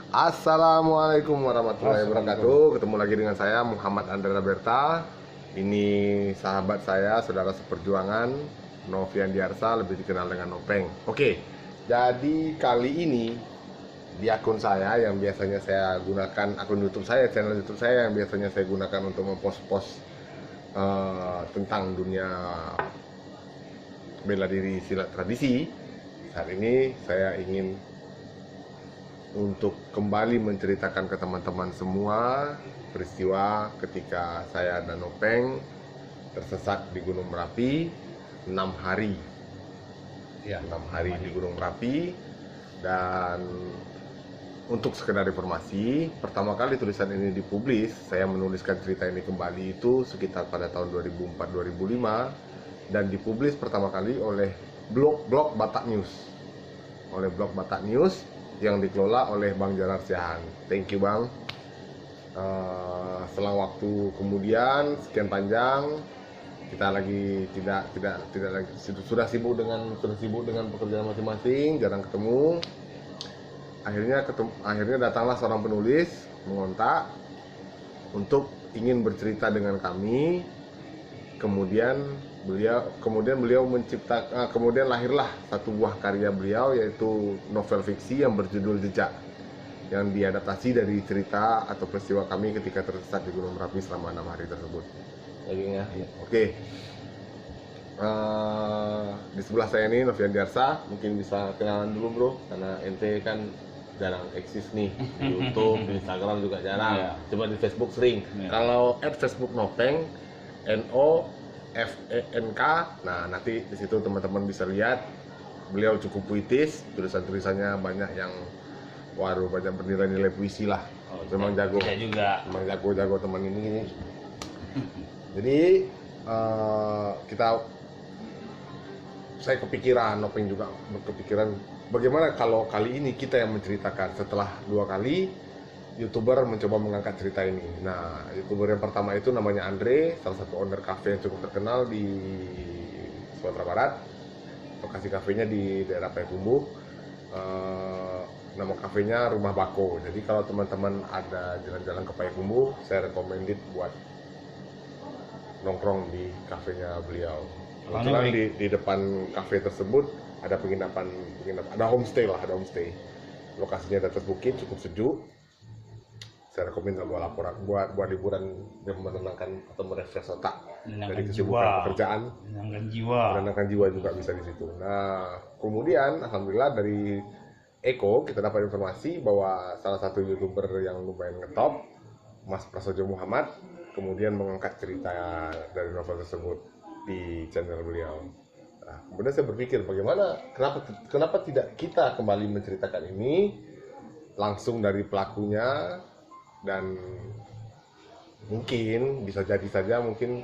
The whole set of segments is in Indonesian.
Assalamualaikum warahmatullahi wabarakatuh. Ketemu lagi dengan saya Muhammad Andrea Berta. Ini sahabat saya, saudara seperjuangan, Novian Diarsa, lebih dikenal dengan Nopeng. Oke, jadi kali ini di akun saya yang biasanya saya gunakan, akun YouTube saya, channel YouTube saya yang biasanya saya gunakan untuk mempost-post tentang dunia bela diri silat tradisi. Saat ini saya ingin untuk kembali menceritakan ke teman-teman semua peristiwa ketika saya dan Nopeng tersesat di Gunung Merapi 6 hari. Ya, 6 hari di Gunung Merapi. Dan untuk sekedar informasi, pertama kali tulisan ini dipublis, saya menuliskan cerita ini kembali itu sekitar pada tahun 2004-2005 dan dipublis pertama kali oleh blog Batak News. Oleh blog Batak News yang dikelola oleh Bang Janar Siahaan. Thank you Bang. Selang waktu kemudian sekian panjang, kita lagi tidak lagi sudah sibuk dengan pekerjaan masing-masing, jarang ketemu. Akhirnya datanglah seorang penulis mengontak untuk ingin bercerita dengan kami. Kemudian lahirlah satu buah karya beliau, yaitu novel fiksi yang berjudul Jejak, yang diadaptasi dari cerita atau peristiwa kami ketika tersesat di Gunung Merapi selama 6 hari tersebut. Ya. Oke. Di sebelah saya ini Novian Diarsa, mungkin bisa kenalan dulu bro, karena ente kan jarang eksis nih di YouTube, di Instagram juga jarang. Cuma di Facebook sering. Kalau @Facebook Nopeng, NOFENK. Nah, nanti di situ teman-teman bisa lihat. Beliau cukup puitis, tulisannya banyak yang banyak bernilai-nilai puisi lah. Memang jago. Memang jago teman ini. Jadi saya kepikiran, Nopeng juga berkepikiran, bagaimana kalau kali ini kita yang menceritakan setelah 2 kali YouTuber mencoba mengangkat cerita ini. Nah, YouTuber yang pertama itu namanya Andre, salah satu owner cafe yang cukup terkenal di Sumatera Barat. Lokasi kafenya di daerah Payakumbuh. Nama kafenya Rumah Bako. Jadi kalau teman-teman ada jalan-jalan ke Payakumbuh, saya recommended buat nongkrong di kafenya beliau. Kebetulan di depan kafe tersebut ada penginapan, ada homestay. Lokasinya di atas bukit, cukup sejuk. Saya rekomend buat liburan yang menenangkan atau merefresh otak dari kesibukan pekerjaan, menenangkan jiwa juga bisa di situ. Nah, kemudian alhamdulillah dari Eko kita dapat informasi bahwa salah satu YouTuber yang lumayan ngetop, Mas Prasojo Muhammad, kemudian mengangkat cerita dari novel tersebut di channel beliau. Nah, kemudian saya berpikir kenapa tidak kita kembali menceritakan ini langsung dari pelakunya, dan mungkin bisa jadi saja mungkin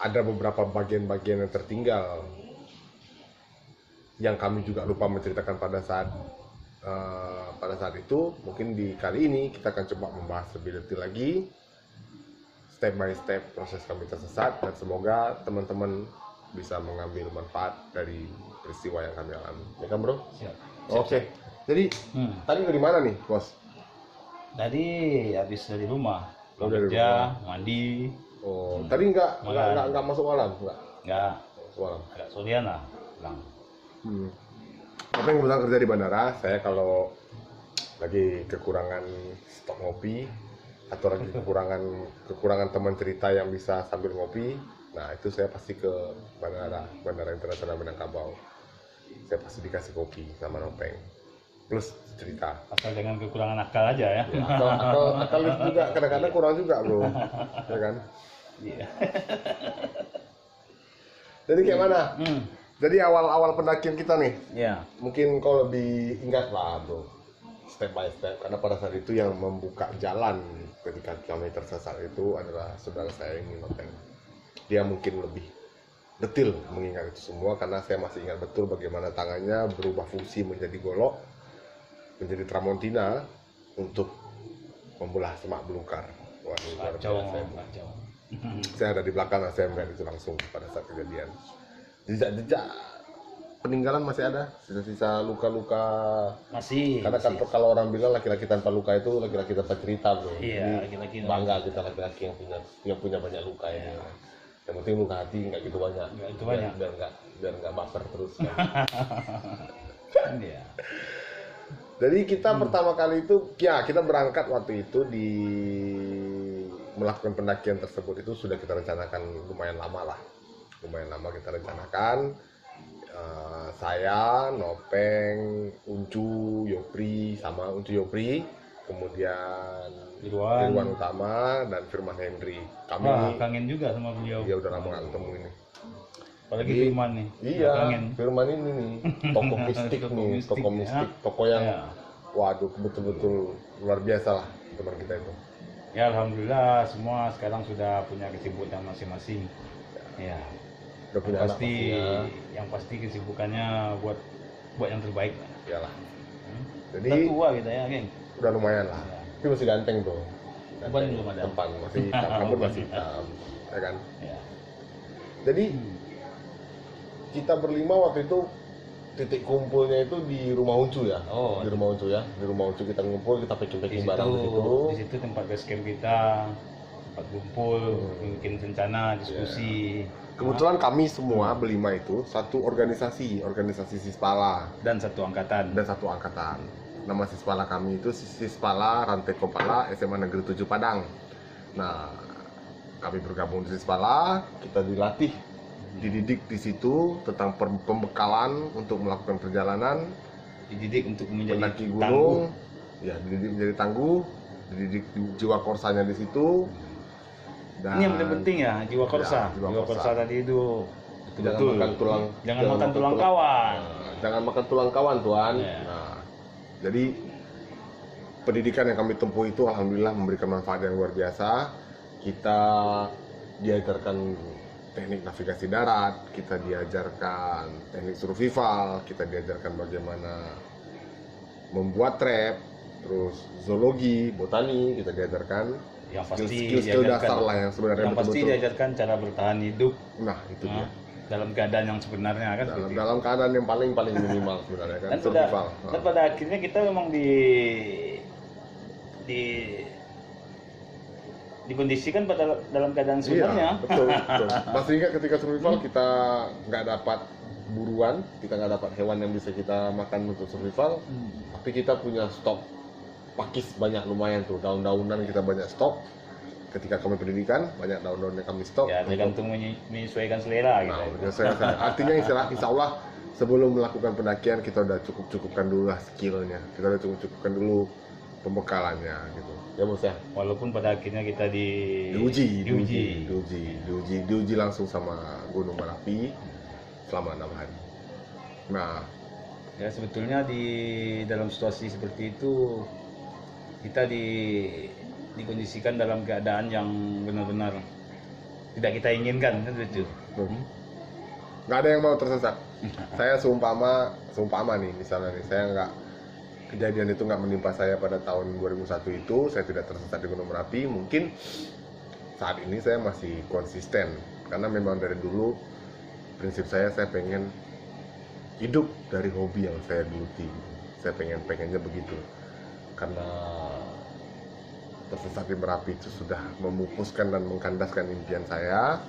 ada beberapa bagian-bagian yang tertinggal yang kami juga lupa menceritakan pada saat itu. Mungkin di kali ini kita akan coba membahas lebih detail lagi, step by step proses kami tersesat, dan semoga teman-teman bisa mengambil manfaat dari peristiwa yang kami alami. Ya kan bro? Siap. Oke. Jadi tadi dari mana nih bos? Tadi habis dari rumah, dari kerja, mandi. Tadi nggak masuk malam? Nggak. Masuk malam. Agak sorean lah, pulang. Apa yang kebetulan kerja di bandara, saya kalau lagi kekurangan stok ngopi atau lagi kekurangan teman cerita yang bisa sambil ngopi, nah itu saya pasti ke Bandara Internasional Minangkabau. Saya pasti dikasih kopi sama Nopeng plus cerita. Asal jangan kekurangan akal aja ya. Akal juga kadang-kadang kurang juga bro, ya kan? Iya. Jadi kayak mana? Jadi awal pendakian kita nih, mungkin kau lebih ingat lah bro, step by step, karena pada saat itu yang membuka jalan ketika kami tersesat itu adalah saudara saya ini Nopeng. Dia mungkin lebih detil mengingat itu semua, karena saya masih ingat betul bagaimana tangannya berubah fungsi menjadi golok, menjadi tramontina untuk membelah semak belukar. Wah, luar biasa. Saya ada di belakang, saya melihat itu langsung pada saat kejadian. Jejak peninggalan masih ada, sisa-sisa luka-luka. Masih. Karena kan kalau orang bilang laki-laki tanpa luka itu laki-laki tanpa cerita, bro. Iya, Jadi laki-laki bangga kita laki-laki yang punya banyak luka ya. Yang penting luka hati nggak gitu banyak. Nggak gitu banyak. Biar nggak baper terus. Kan. Iya. Jadi kita pertama kali itu, ya kita berangkat waktu itu di melakukan pendakian tersebut itu sudah kita rencanakan lumayan lama lah. Lumayan lama kita rencanakan. Saya, Nopeng, Uncu, Yopri, sama Uncu Yopri, kemudian Irwan Utama dan Firman Hendri. Kami kangen juga sama beliau. ya udah lama nggak ketemu ini. Apalagi Firman nih. Iya, Kangen. Firman ini nih, tokoh mistik nih, tokoh mistik, tokoh yang Ya. waduh betul-betul luar biasa lah teman kita itu. Ya alhamdulillah semua sekarang sudah punya kesibukan masing-masing. Ya. Udah punya anak Pasti pastinya. yang pasti kesibukannya buat yang terbaik. Iyalah. Jadi Jadi tua kita ya, geng. udah lumayan lah. Ya. Tapi masih ganteng tuh. Uban belum ada. Tempan masih hitam, rambut masih hitam, ya kan? Ya. Jadi kita berlima waktu itu titik kumpulnya itu di rumah Uncu ya. Oh, Di rumah Uncu ya. Di rumah Uncu kita ngumpul, kita packing barang di situ. Di situ tempat base camp kita, tempat kumpul, bikin rencana, diskusi. Kebetulan kami semua berlima itu satu organisasi Sispala Dan satu angkatan. dan satu angkatan. Nama Sispala kami itu Sispala Rantai Kopala SMA Negeri 7 Padang. Nah, kami bergabung di Sispala, kita dilatih, dididik di situ tentang pembekalan untuk melakukan perjalanan, Dididik untuk menjadi mendaki tangguh. gunung, ya dididik menjadi tangguh, dididik jiwa korsanya di situ. Dan Ini yang paling penting ya, jiwa korsa. Ya, jiwa jiwa korsa. korsa tadi itu jangan betul. makan tulang, Jangan makan tulang kawan. Nah, jangan makan tulang kawan, Tuan. Ya. Nah, jadi pendidikan yang kami tempuh itu alhamdulillah memberikan manfaat yang luar biasa. Kita diajarkan teknik navigasi darat, kita diajarkan teknik survival, kita diajarkan bagaimana membuat trap, terus zoologi, botani, kita diajarkan Yang pasti skill diajarkan- dasar lah yang sebenarnya yang pasti betul-betul. diajarkan cara bertahan hidup Nah, itu dia. dalam keadaan yang sebenarnya kan seperti itu. Dalam keadaan yang paling minimal sebenarnya kan, dan survival. dan pada akhirnya kita memang di dikondisikan pada dalam keadaan sebenarnya. Iya, betul. Masih ingat ketika survival kita nggak dapat buruan, kita nggak dapat hewan yang bisa kita makan untuk survival, tapi kita punya stok pakis banyak lumayan tuh, daun-daunan kita banyak stok. Ketika kami pendidikan, banyak daun-daun yang kami stok. Ya tergantung menyesuaikan selera Nah, gitu. artinya insya Allah sebelum melakukan pendakian kita udah cukupkan dulu lah skillnya, kita udah cukupkan dulu pembekalannya gitu. Ya bos ya. Walaupun pada akhirnya kita Diuji langsung sama Gunung Merapi selama 6 hari. Nah, ya sebetulnya di dalam situasi seperti itu kita dikondisikan dalam keadaan yang benar-benar tidak kita inginkan kan itu. nggak ada yang mau tersesat. Saya seumpama nih, misalnya nih, saya nggak kejadian itu nggak menimpa saya pada tahun 2001 itu, saya tidak tersesat di Gunung Merapi, mungkin saat ini saya masih konsisten karena memang dari dulu prinsip saya pengen hidup dari hobi yang saya geluti. Saya pengennya begitu. Karena tersesat di Merapi itu sudah memupuskan dan mengkandaskan impian saya.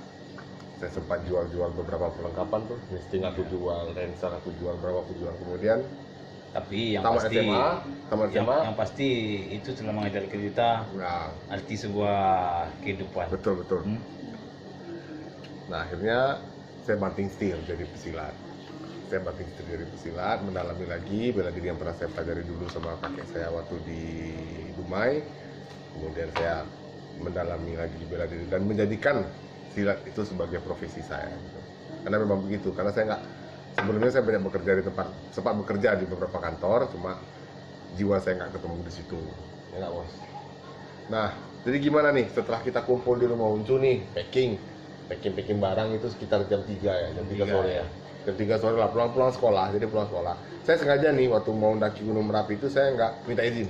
Saya sempat jual beberapa perlengkapan tuh, listing aku jual, Rensa aku jual, berapa aku jual. Kemudian Tapi yang tamat pasti SMA, yang pasti itu telah mengajarkan kita nah, arti sebuah kehidupan. betul. Hmm? Nah, akhirnya saya banting setir jadi pesilat. Mendalami lagi bela diri yang pernah saya pelajari dulu sama kakek saya waktu di Dumai. Kemudian saya mendalami lagi bela diri dan menjadikan silat itu sebagai profesi saya. Gitu. Karena memang begitu. Karena sebelumnya saya banyak bekerja di sempat bekerja di beberapa kantor, cuma jiwa saya nggak ketemu di situ. Ya nggak, bos. Nah, jadi gimana nih setelah kita kumpul di rumah Uncu nih, packing barang itu sekitar jam 3 ya, jam 3 sore ya. Jam 3 sore lah, pulang sekolah. Jadi pulang sekolah. Saya sengaja nih waktu mau mendaki Gunung Merapi itu saya nggak minta izin.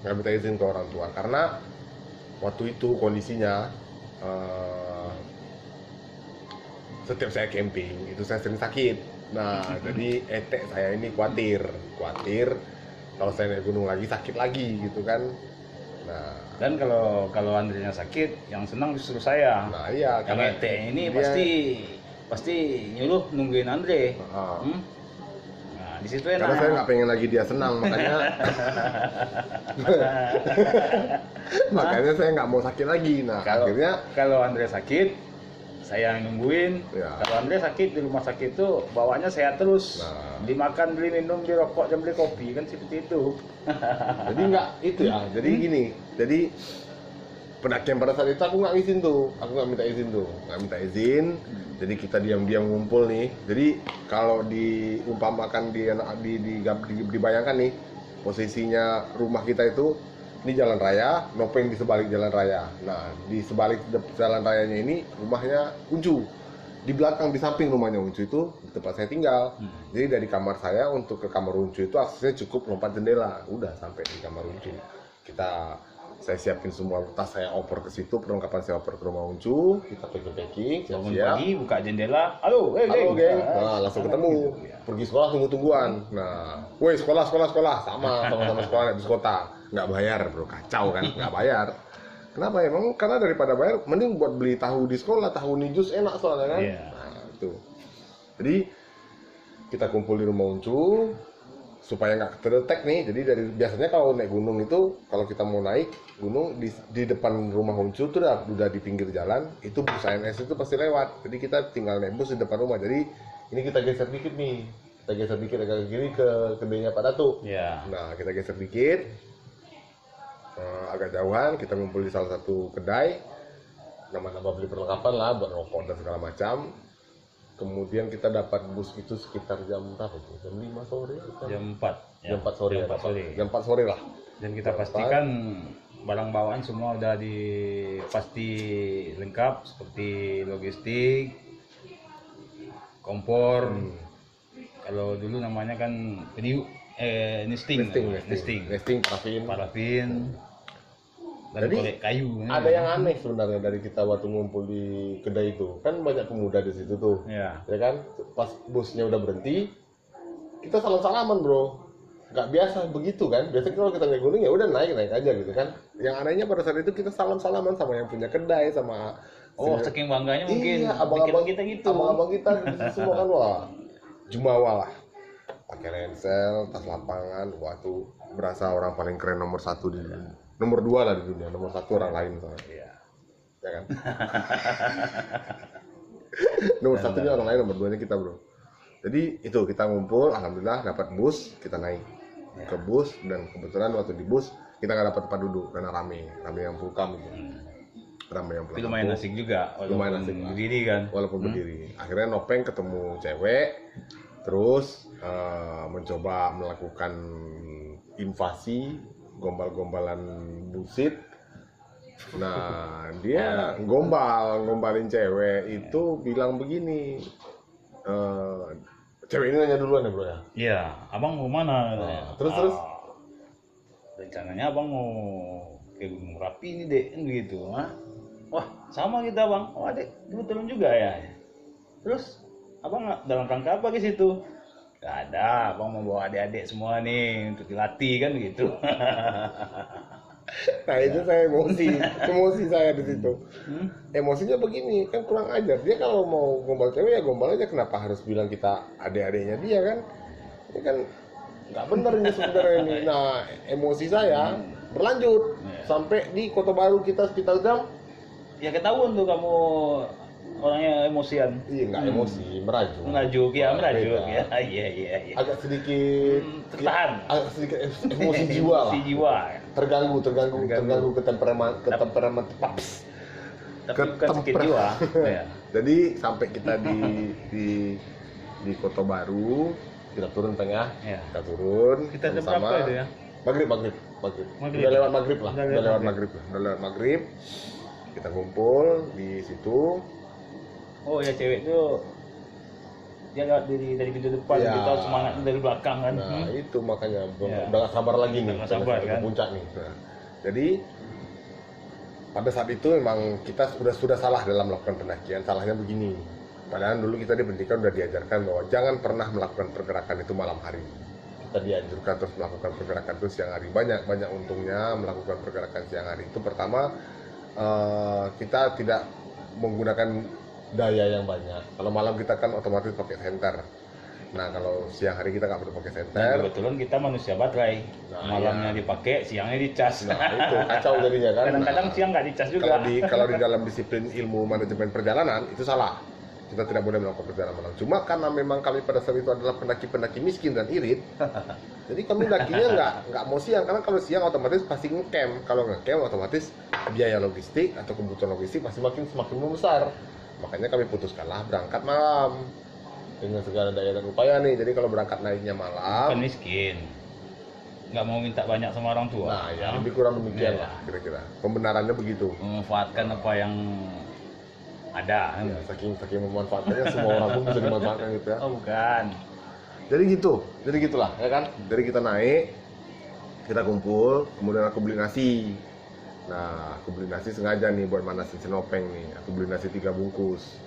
Nggak minta izin ke orang tua karena waktu itu kondisinya setiap saya camping itu saya sering sakit. Nah, jadi saya ini khawatir kalau saya naik gunung lagi sakit lagi gitu kan. Nah, Dan kalau Andrenya sakit, yang senang justru saya. nah iya Yang Ete ini dia- pasti nyuruh nungguin Andre. Ah. Nah, di situ enak. Karena saya nggak pengen lagi dia senang, makanya makanya saya nggak mau sakit lagi. Nah, akhirnya Kalau Andre sakit, saya yang nungguin. Ya. Kalau Andre sakit di rumah sakit itu bawaannya sehat terus. Nah. Beli makan, beli minum, beli rokok, dan beli kopi kan seperti itu. jadi nggak itu ya. Jadi gini, jadi pendakian pada saat itu aku nggak izin tuh, aku nggak minta izin. Jadi kita diam-diam ngumpul nih. Jadi kalau diumpamakan dibayangkan nih posisinya rumah kita itu ini jalan raya, Nopeng di sebalik jalan raya. Nah, di sebalik jalan rayanya ini rumahnya Uncu. Di belakang, di samping rumahnya Uncu itu di tempat saya tinggal. Jadi dari kamar saya untuk ke kamar Uncu itu aksesnya cukup lompat jendela. Udah sampai di kamar Uncu. Saya siapin semua tas, saya oper ke situ, perlengkapan saya oper ke rumah Uncu, kita packing, Bangun siap-siap. pagi, buka jendela. Halo, Halo geng, Nah, nah, langsung ketemu. Pergi sekolah tunggu-tungguan. Nah, woi sekolah, sama-sama sekolah di kota. Nggak bayar bro, kacau kan, nggak bayar. Kenapa emang? Karena daripada bayar, mending buat beli tahu di sekolah, tahu nijus enak soalnya kan. Iya. Nah itu. Jadi kita kumpul di rumah Uncu supaya nggak terdetek nih. Jadi biasanya kalau naik gunung itu, kalau kita mau naik gunung di depan rumah Uncu tuh udah di pinggir jalan, itu bus ANS itu pasti lewat. Jadi kita tinggal naik bus di depan rumah. Jadi ini kita geser dikit nih, kita geser dikit agak kiri ke kedainya Pak Datuk. Ya. Nah kita geser dikit, agak jauhan, kita ngumpul di salah satu kedai, nambah-nambah beli perlengkapan lah buat rokok dan segala macam. Kemudian kita dapat bus itu sekitar jam berapa tuh? Jam 5 sore? Jam 4. Jam 4 sore. Jam 4 sore. Jam 4 sore lah. Dan kita Jam pastikan barang bawaan semua udah pasti lengkap seperti logistik, kompor. Kalau dulu namanya kan nesting, parafin, dan Jadi, korek kayu. Ada yang aneh sebenarnya dari kita waktu ngumpul di kedai itu. Kan banyak pemuda di situ tuh. Ya. Ya kan? Pas busnya udah berhenti, kita salam-salaman, Bro. Nggak biasa begitu kan? Biasanya kalau kita naik gunung ya udah naik aja gitu kan. Yang anehnya pada saat itu kita salam-salaman sama yang punya kedai, sama Saking bangganya mungkin iya, abang-abang kita gitu. Abang-abang kita semua kan wah. Jumawa lah. Pakai ransel, tas lapangan, wah tuh berasa orang paling keren nomor 1 di dunia. Nomor 2 lah di dunia, nomor 1 orang lain soalnya. Iya. Ya kan? Nomor 1-nya orang lain, nomor 2-nya kita, Bro. Jadi itu kita ngumpul, alhamdulillah dapat bus, kita naik ke bus, dan kebetulan waktu di bus kita nggak dapat tempat duduk karena rame yang fulkam itu. Rame yang Tapi lumayan asik juga, lumayan asik berdiri kan. walaupun berdiri. Akhirnya Nopeng ketemu cewek, terus mencoba melakukan invasi, gombal-gombalan bullshit. Nah, dia gombalin cewek itu bilang begini. Cewek ini nanya duluan ya, Bro ya. Iya, abang mau mana? Terus? Rencananya abang mau ke Gunung Merapi nih dek, kan begitu. Wah, sama kita bang. Oh adek, kebetulan juga ya. Terus, abang dalam rangka apa ke situ? Gak ada, abang mau bawa adik-adik semua nih untuk dilatih kan begitu. Nah itu saya emosi saya di situ. Emosinya begini, kan kurang ajar. Dia kalau mau gombal cewek ya gombal aja. Kenapa harus bilang kita adik-adiknya dia kan? Ini kan nggak bener ini sebenarnya ini. Nah emosi saya berlanjut sampai di Kota Baru kita sekitar jam. Ya ketahuan tuh kamu orangnya emosian. Iya nggak emosi, merajuk. Merajuk ya. Beda. Iya. Agak sedikit tertahan. Agak sedikit emosi jiwa lah. Emosi jiwa. Terganggu ke temperamen paps. Tapi bukan sakit jiwa. Ya. Jadi sampai kita di Kota Baru, kita turun tengah, Ya. kita turun Kita jam sama-sama. berapa itu ya? Maghrib. Maghrib. Udah lewat maghrib lah. Udah Udah lewat lewat maghrib. Kita ngumpul di situ. Oh ya cewek tuh dia lewat dari pintu depan, Ya. kita semangatnya dari belakang kan. Nah itu makanya Ya. udah gak sabar lagi nih. Nggak sabar, ke kan? puncak nih. Nah, jadi pada saat itu memang kita sudah salah dalam melakukan pendakian. Salahnya begini. Padahal dulu kita di pendidikan udah diajarkan bahwa jangan pernah melakukan pergerakan itu malam hari. Kita dianjurkan terus melakukan pergerakan itu siang hari. Banyak untungnya melakukan pergerakan siang hari. Itu pertama, kita tidak menggunakan daya yang banyak. Kalau malam kita kan otomatis pakai senter. Nah kalau siang hari kita nggak perlu pakai Dan senter. kebetulan kita manusia baterai. Nah, Malamnya dipakai, siangnya dicas. Nah itu kacau jadinya kan. Kadang-kadang Nah, siang nggak dicas juga. kalau di dalam disiplin ilmu manajemen perjalanan itu salah. Kita tidak boleh melakukan perjalanan malam. Cuma karena memang kami pada saat itu adalah pendaki-pendaki miskin dan irit, jadi kami dakinya nggak mau siang, karena kalau siang otomatis pasti ngecamp. Kalau ngecamp otomatis biaya logistik atau kebutuhan logistik pasti semakin membesar. Makanya kami putuskanlah berangkat malam dengan segala daya dan upaya nih. Jadi kalau berangkat naiknya Bukan malam, miskin. Nggak mau minta banyak sama orang tua. nah ya lebih kurang demikian Iya. lah kira-kira. Pembenarannya begitu. Memanfaatkan apa yang ada. Ya, saking memanfaatkannya semua orang pun bisa dimanfaatkan gitu ya. Oh bukan. Jadi gitulah ya kan. Jadi kita naik, kita kumpul, kemudian aku beli nasi. Nah, aku beli nasi sengaja nih buat manasin senopeng nih. Aku beli nasi 3 bungkus,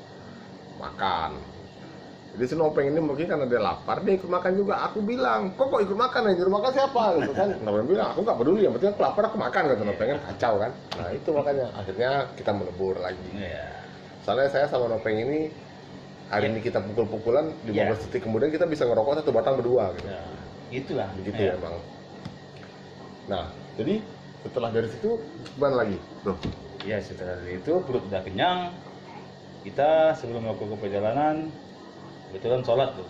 makan. Jadi senopeng ini mungkin karena dia lapar, dia ikut makan juga. Aku bilang, kok ikut makan aja, makan siapa? Gitu kan. Senopeng bilang, aku nggak peduli, yang penting aku lapar, aku makan. Kata senopeng kan kacau kan. Nah itu makanya akhirnya kita melebur lagi. Iya. Soalnya saya sama Nopeng ini hari ini kita pukul-pukulan, 15 Iya. detik kemudian kita bisa ngerokok 1 batang berdua gitu. Ya, itulah. Begitu Iya. ya Bang. Nah, jadi setelah dari situ gimana lagi, Bro? Ya setelah itu perut udah kenyang, kita sebelum melakukan perjalanan kebetulan sholat tuh,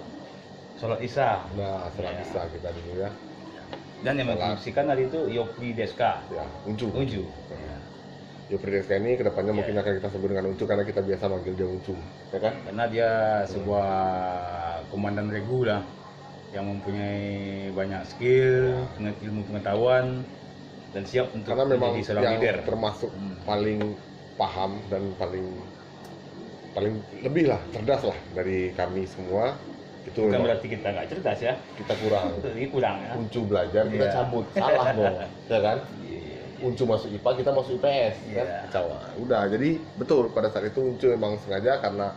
sholat isya. Nah, setelah Iya. bisa kita dulu ya. Dan yang Sholat. menyaksikan hari itu Yopri Deska, Ya, Uncu. Unju. Yoprideska ini kedepannya Iya. mungkin akan kita sebut dengan Uncu karena kita biasa manggil dia Uncu, ya kan? Karena dia sebuah komandan regu lah yang mempunyai banyak skill, ilmu pengetahuan dan siap untuk Karena memang menjadi seorang yang leader. termasuk paling paham dan paling lebih lah cerdas lah dari kami semua. Itu Bukan memang berarti kita nggak cerdas ya, kita kurang. ini kurang ya. Uncu belajar, kita Iya. cabut, salah dong, ya kan? Uncu masuk IPA, kita masuk IPS, kan? Iya. Kacau. Udah, jadi betul pada saat itu Uncu memang sengaja karena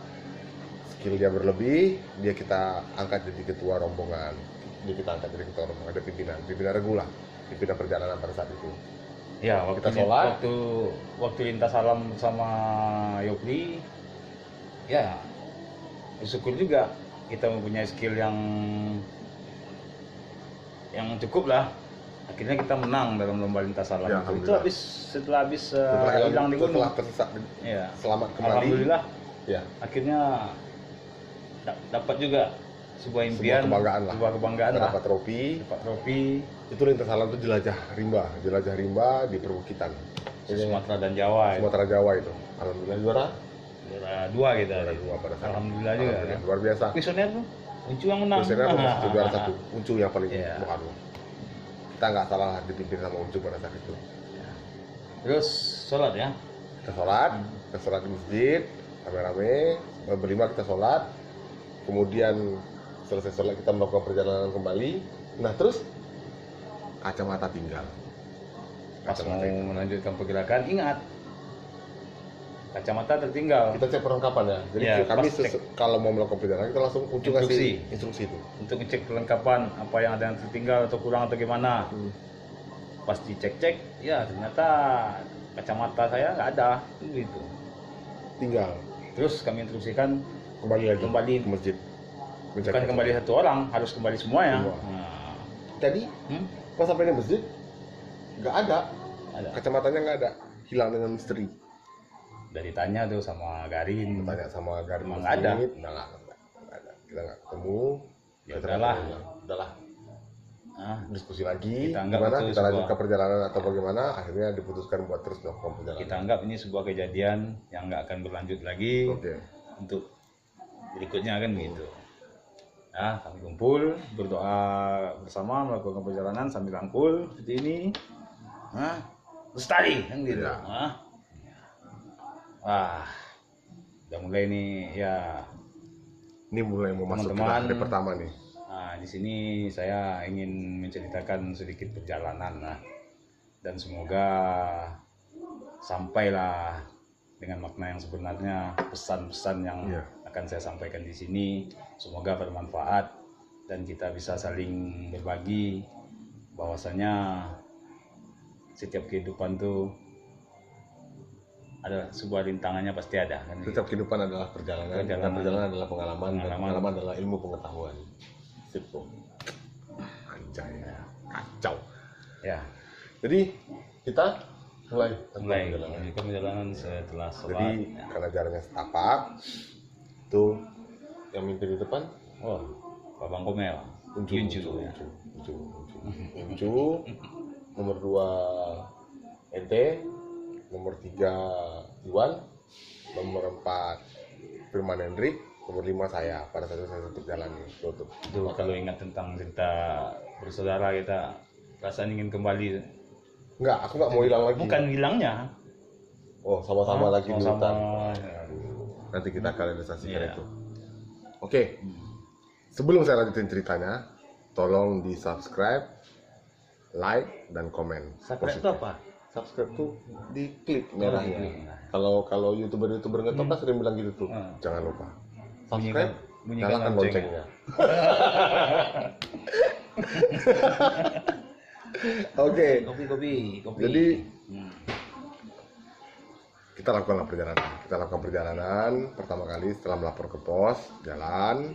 skill dia berlebih, dia kita angkat jadi ketua rombongan, ada pimpinan regu lah, pimpinan perjalanan pada saat itu. Ya, waktu Kita sholat. waktu lintas alam sama Yopri, ya bersyukur juga kita mempunyai skill yang cukup lah. Akhirnya kita menang dalam lomba lintas alam. Ya, Itu alhamdulillah. setelah hilang di gunung. Setelah Ya, selamat kembali, alhamdulillah. ya, Akhirnya dapat juga sebuah impian, kebanggaan lah. sebuah kebanggaan lah. dapat trofi. Dapat trofi Itu lintas alam itu jelajah rimba di perbukitan. Sumatera dan Jawa. Ya. Sumatera Jawa itu. Alhamdulillah juara. Juara 2 kita. Juara 2 pada saat. Alhamdulillah juga. Ya. Alhamdulillah, luar biasa. Kuesioner tuh Uncu yang menang. Kuesioner juara 1, Uncu yang paling Iya. anu. Kita nggak salah dipimpin sama Uncu pada saat itu. Terus sholat ya. Kita sholat di masjid, rame-rame, berlima kita sholat. Kemudian selesai sholat kita melakukan perjalanan kembali. Nah terus kacamata tinggal. Pas mau Kacamata itu. melanjutkan pergerakan, ingat kacamata tertinggal. Kita cek perlengkapan ya. Jadi Ya, kami pas cek. kalau mau melakukan perjalanan kita langsung Uncu Instruksi. ngasih instruksi itu. Untuk ngecek perlengkapan apa yang ada yang tertinggal atau kurang atau gimana. Pas dicek-cek, ya ternyata kacamata saya nggak ada, gitu. Tinggal Terus kami instruksikan kembali lagi Kembali. ke masjid. Mencek bukan kembali satu orang, harus kembali semua ya. Semua. Nah, Tadi pas sampai di masjid nggak ada, ada. kacamatanya nggak ada, hilang dengan misteri. Dari tanya tuh sama Garin. Tanya sama Garin Emang masjid, ada? nggak ada, kita nggak ketemu. Ya Kita udahlah. udahlah Nah, diskusi lagi Kita anggap gimana itu kita lanjut sebuah- ke perjalanan atau bagaimana, akhirnya diputuskan buat terus melakukan perjalanan. kita anggap ini sebuah kejadian yang nggak akan berlanjut lagi Oke. untuk berikutnya kan gitu. Nah, kami kumpul berdoa bersama melakukan perjalanan sambil rangkul seperti ini. Nah, lestari kan gitu. Iya. Nah, wah, udah mulai nih ya. Ini mulai mau masuk ke Teman-teman. hari pertama nih. Nah, di sini saya ingin menceritakan sedikit perjalanan lah. Dan semoga sampailah dengan makna yang sebenarnya pesan-pesan yang Iya. akan akan saya sampaikan di sini. Semoga bermanfaat dan kita bisa saling berbagi bahwasanya setiap kehidupan tuh ada sebuah rintangannya, pasti ada kan. Setiap kehidupan adalah perjalanan, dan perjalanan adalah pengalaman, dan pengalaman adalah ilmu pengetahuan. Sip tuh. Anjay, kacau. Ya. Jadi kita mulai perjalanan setelah sholat. Jadi karena jalannya setapak, tuh yang mimpin di depan, Babang Komel, Uncu. Nomor 2 Ente, nomor 3 Iwan, nomor 4 Firman Hendrik, nomor 5 saya. Pada saat itu saya tutup jalan tutup. Itu kalau ingat tentang cerita bersaudara kita, rasanya ingin kembali. Enggak, aku nggak mau hilang lagi. Bukan hilangnya. Sama-sama lagi di sama-sama. hutan. Nanti kita akan realisasikan Iya. itu. Oke. Sebelum saya lanjutin ceritanya, tolong di subscribe, like, dan komen. Subscribe itu apa? Subscribe tuh diklik merahnya. diklik. Kalau youtuber ngetop kan sering bilang gitu tuh. Jangan lupa subscribe, Bunyikan nyalakan loncengnya. Oke. Kopi. Jadi kita lakukan perjalanan pertama kali setelah melapor ke pos, jalan.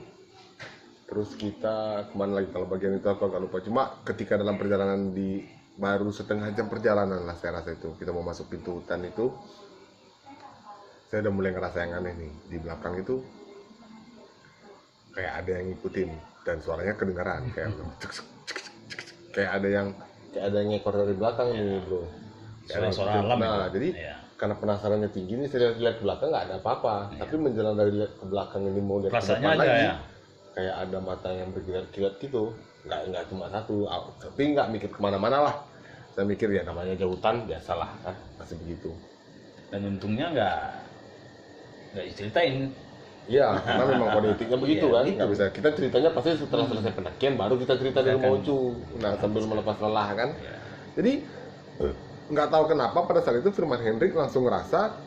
Terus kita kemana lagi, kalau bagian itu aku agak lupa. Cuma ketika dalam perjalanan baru setengah jam perjalanan lah saya rasa itu, kita mau masuk pintu hutan itu, saya udah mulai ngerasa yang aneh nih. Di belakang itu kayak ada yang ngikutin dan suaranya kedengaran kayak ada yang ngekor dari belakang nih bro. Suara alam. Nah jadi karena penasarannya tinggi nih, saya lihat ke belakang nggak ada apa-apa. Tapi menjelang dari lihat ke belakang ini mau lihat ke depan lagi, kayak ada mata yang berkilat-kilat gitu. Nggak cuma satu, tapi nggak mikir kemana-mana lah. Saya mikir ya namanya jauh hutan, biasalah kan, masih begitu. Dan untungnya nggak diceritain. Iya, karena memang kode etiknya begitu kan, nggak bisa. Kita ceritanya pasti setelah selesai pendakian, baru kita cerita di rumah Ucu. Nah sambil melepas lelah kan. Jadi nggak tahu kenapa pada saat itu Firman Hendrik langsung ngerasa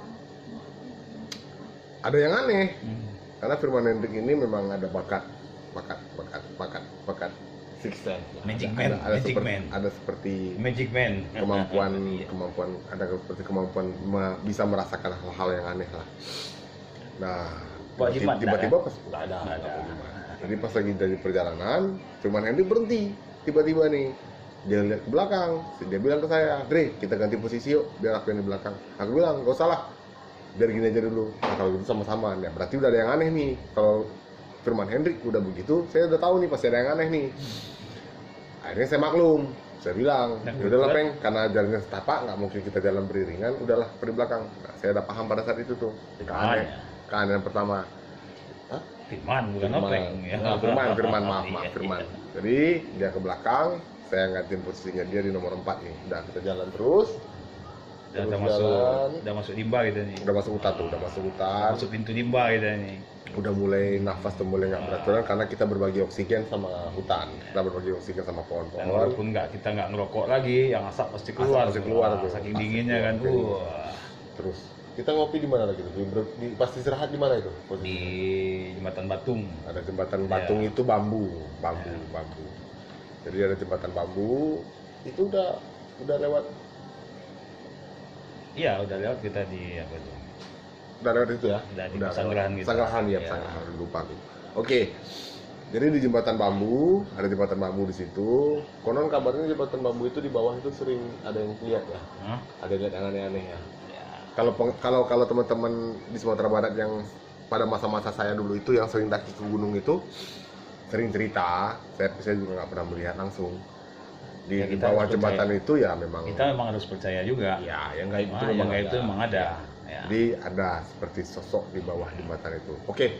ada yang aneh. Karena Firman Hendrik ini memang ada bakat six sense. Magic Man. Ada seperti Magic Man. kemampuan bisa merasakan hal-hal yang aneh lah. Nah, tiba-tiba pas nggak ada. Jadi pas lagi dari perjalanan, Firman Hendrik berhenti tiba-tiba nih. Dia lihat ke belakang, dia bilang ke saya, Dre, kita ganti posisi yuk, biar aku yang di belakang. Aku bilang, gak usah lah, biar gini aja dulu. Nah, kalau gitu sama-sama, nah, berarti udah ada yang aneh nih. Kalau Firman Hendrik udah begitu, saya udah tahu nih pasti ada yang aneh nih. Akhirnya saya maklum, saya bilang, udahlah Peng, karena jalannya setapak, nggak mungkin kita jalan beriringan, udahlah di belakang. Nah, saya udah paham pada saat itu tuh, keanehan pertama. Firman, bukan Openg ya. Nah, Firman, maaf Firman. Jadi dia ke belakang, saya ngatin posisinya dia di nomor 4 nih. Udah kita jalan terus. Udah masuk Dimba gitu nih. Udah masuk hutan tuh, Masuk pintu Dimba gitu nih. Udah mulai nafas tuh mulai nggak beraturan karena kita berbagi oksigen sama hutan. Kita berbagi oksigen sama pohon-pohon. Dan walaupun kita nggak ngerokok lagi, yang asap pasti keluar. Tuh. Saking dinginnya kan. Terus kita ngopi di mana lagi tuh? Pasti istirahat di mana itu? Di Jembatan Batung. Ada jembatan Batung itu bambu. Jadi ada jembatan bambu, itu udah lewat. Iya, udah lewat kita di apa itu? Udah lewat itu ya? Udah Pesanggerahan gitu. Pesanggerahan lupa tuh. Oke. Jadi di jembatan bambu, ada jembatan bambu di situ. Konon kabarnya jembatan bambu itu di bawah itu sering ada yang lihat ya. Ada lihat yang aneh-aneh ya. Kalau teman-teman di Sumatera Barat yang pada masa-masa saya dulu itu yang sering daki ke gunung itu sering cerita, saya juga nggak pernah melihat langsung di bawah jembatan itu ya memang kita memang harus percaya juga ya yang gaib itu memang ada ya. Jadi ada seperti sosok di bawah jembatan itu. Oke,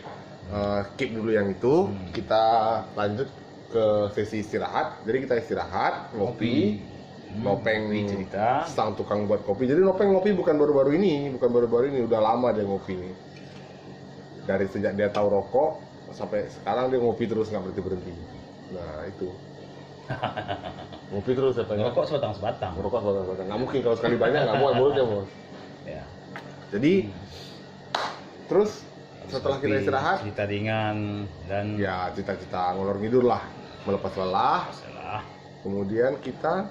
keep dulu yang itu, kita lanjut ke sesi istirahat. Jadi kita istirahat, ngopi. Nopeng cerita sang tukang buat kopi. Jadi Nopeng ngopi bukan baru-baru ini, udah lama dia ngopi nih. Dari sejak dia tahu rokok sampai sekarang dia ngopi terus nggak berhenti. Nah itu ngopi terus ya pengen. Rokok sebatang. Nggak mungkin kalau sekali banyak nggak muat mulutnya bos. Ya. Jadi terus setelah kita istirahat, cerita ringan dan ya cita-cita ngolor ngidul lah, melepas lelah. masalah Kemudian kita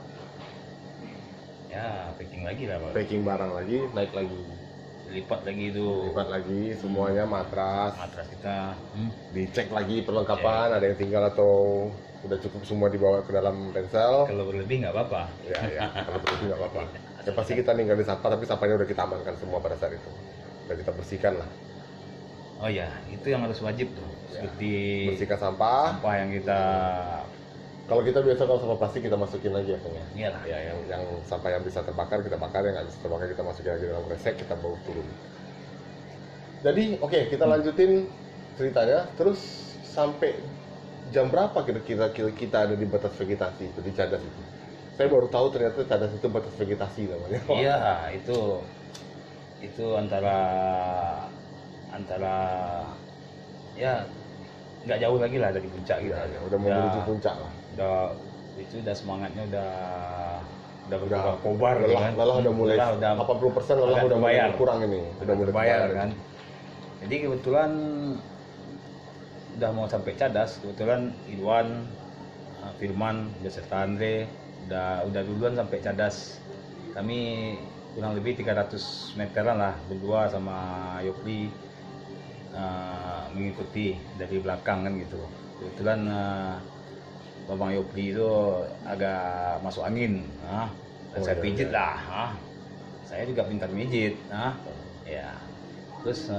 ya packing lagi lah Pak. packing barang lagi, naik lagi, Lipat lagi itu lipat lagi semuanya, matras, matras kita. dicek lagi perlengkapan, ada yang tinggal atau udah cukup semua dibawa ke dalam ransel. Kalau berlebih nggak apa-apa. Ya, kalau begitu nggak apa-apa. Ya pasti kita ninggalin sampah, tapi sampahnya udah kita amankan semua pada saat itu. Udah kita bersihkan lah. Oh ya, itu yang harus wajib tuh. Ya. Seperti Bersihkan sampah. sampah yang kita Kalau kita biasa kalau sampah plastik kita masukin lagi ya, Kang, ya. iyalah. Ya, yang sampah yang bisa terbakar kita bakar, yang nggak bisa terbakar kita masukin lagi dalam kresek, kita bawa turun. Jadi oke, kita lanjutin ceritanya. Terus sampai jam berapa kira-kira kita ada di batas vegetasi itu, di cadas itu? Saya baru tahu ternyata cadas itu batas vegetasi namanya. Iya, itu antara ya nggak jauh lagi lah dari puncak kita. Ya, udah mau menuju puncak lah. Udah semangatnya udah Udah kobar gitu kan. lelah udah mulai Udah 80% lelah agak udah mulai terbayar. kurang ini. Udah mulai bayar terbayar kan. Jadi kebetulan udah mau sampai cadas, kebetulan Irwan, Firman beserta Andre udah duluan sampai cadas. Kami kurang lebih 300 meteran lah berdua sama Yopli mengikuti dari belakang kan gitu. Kebetulan Babang Yopli itu agak masuk angin, dan saya pijit lah. Saya juga pintar mijit, ya. Terus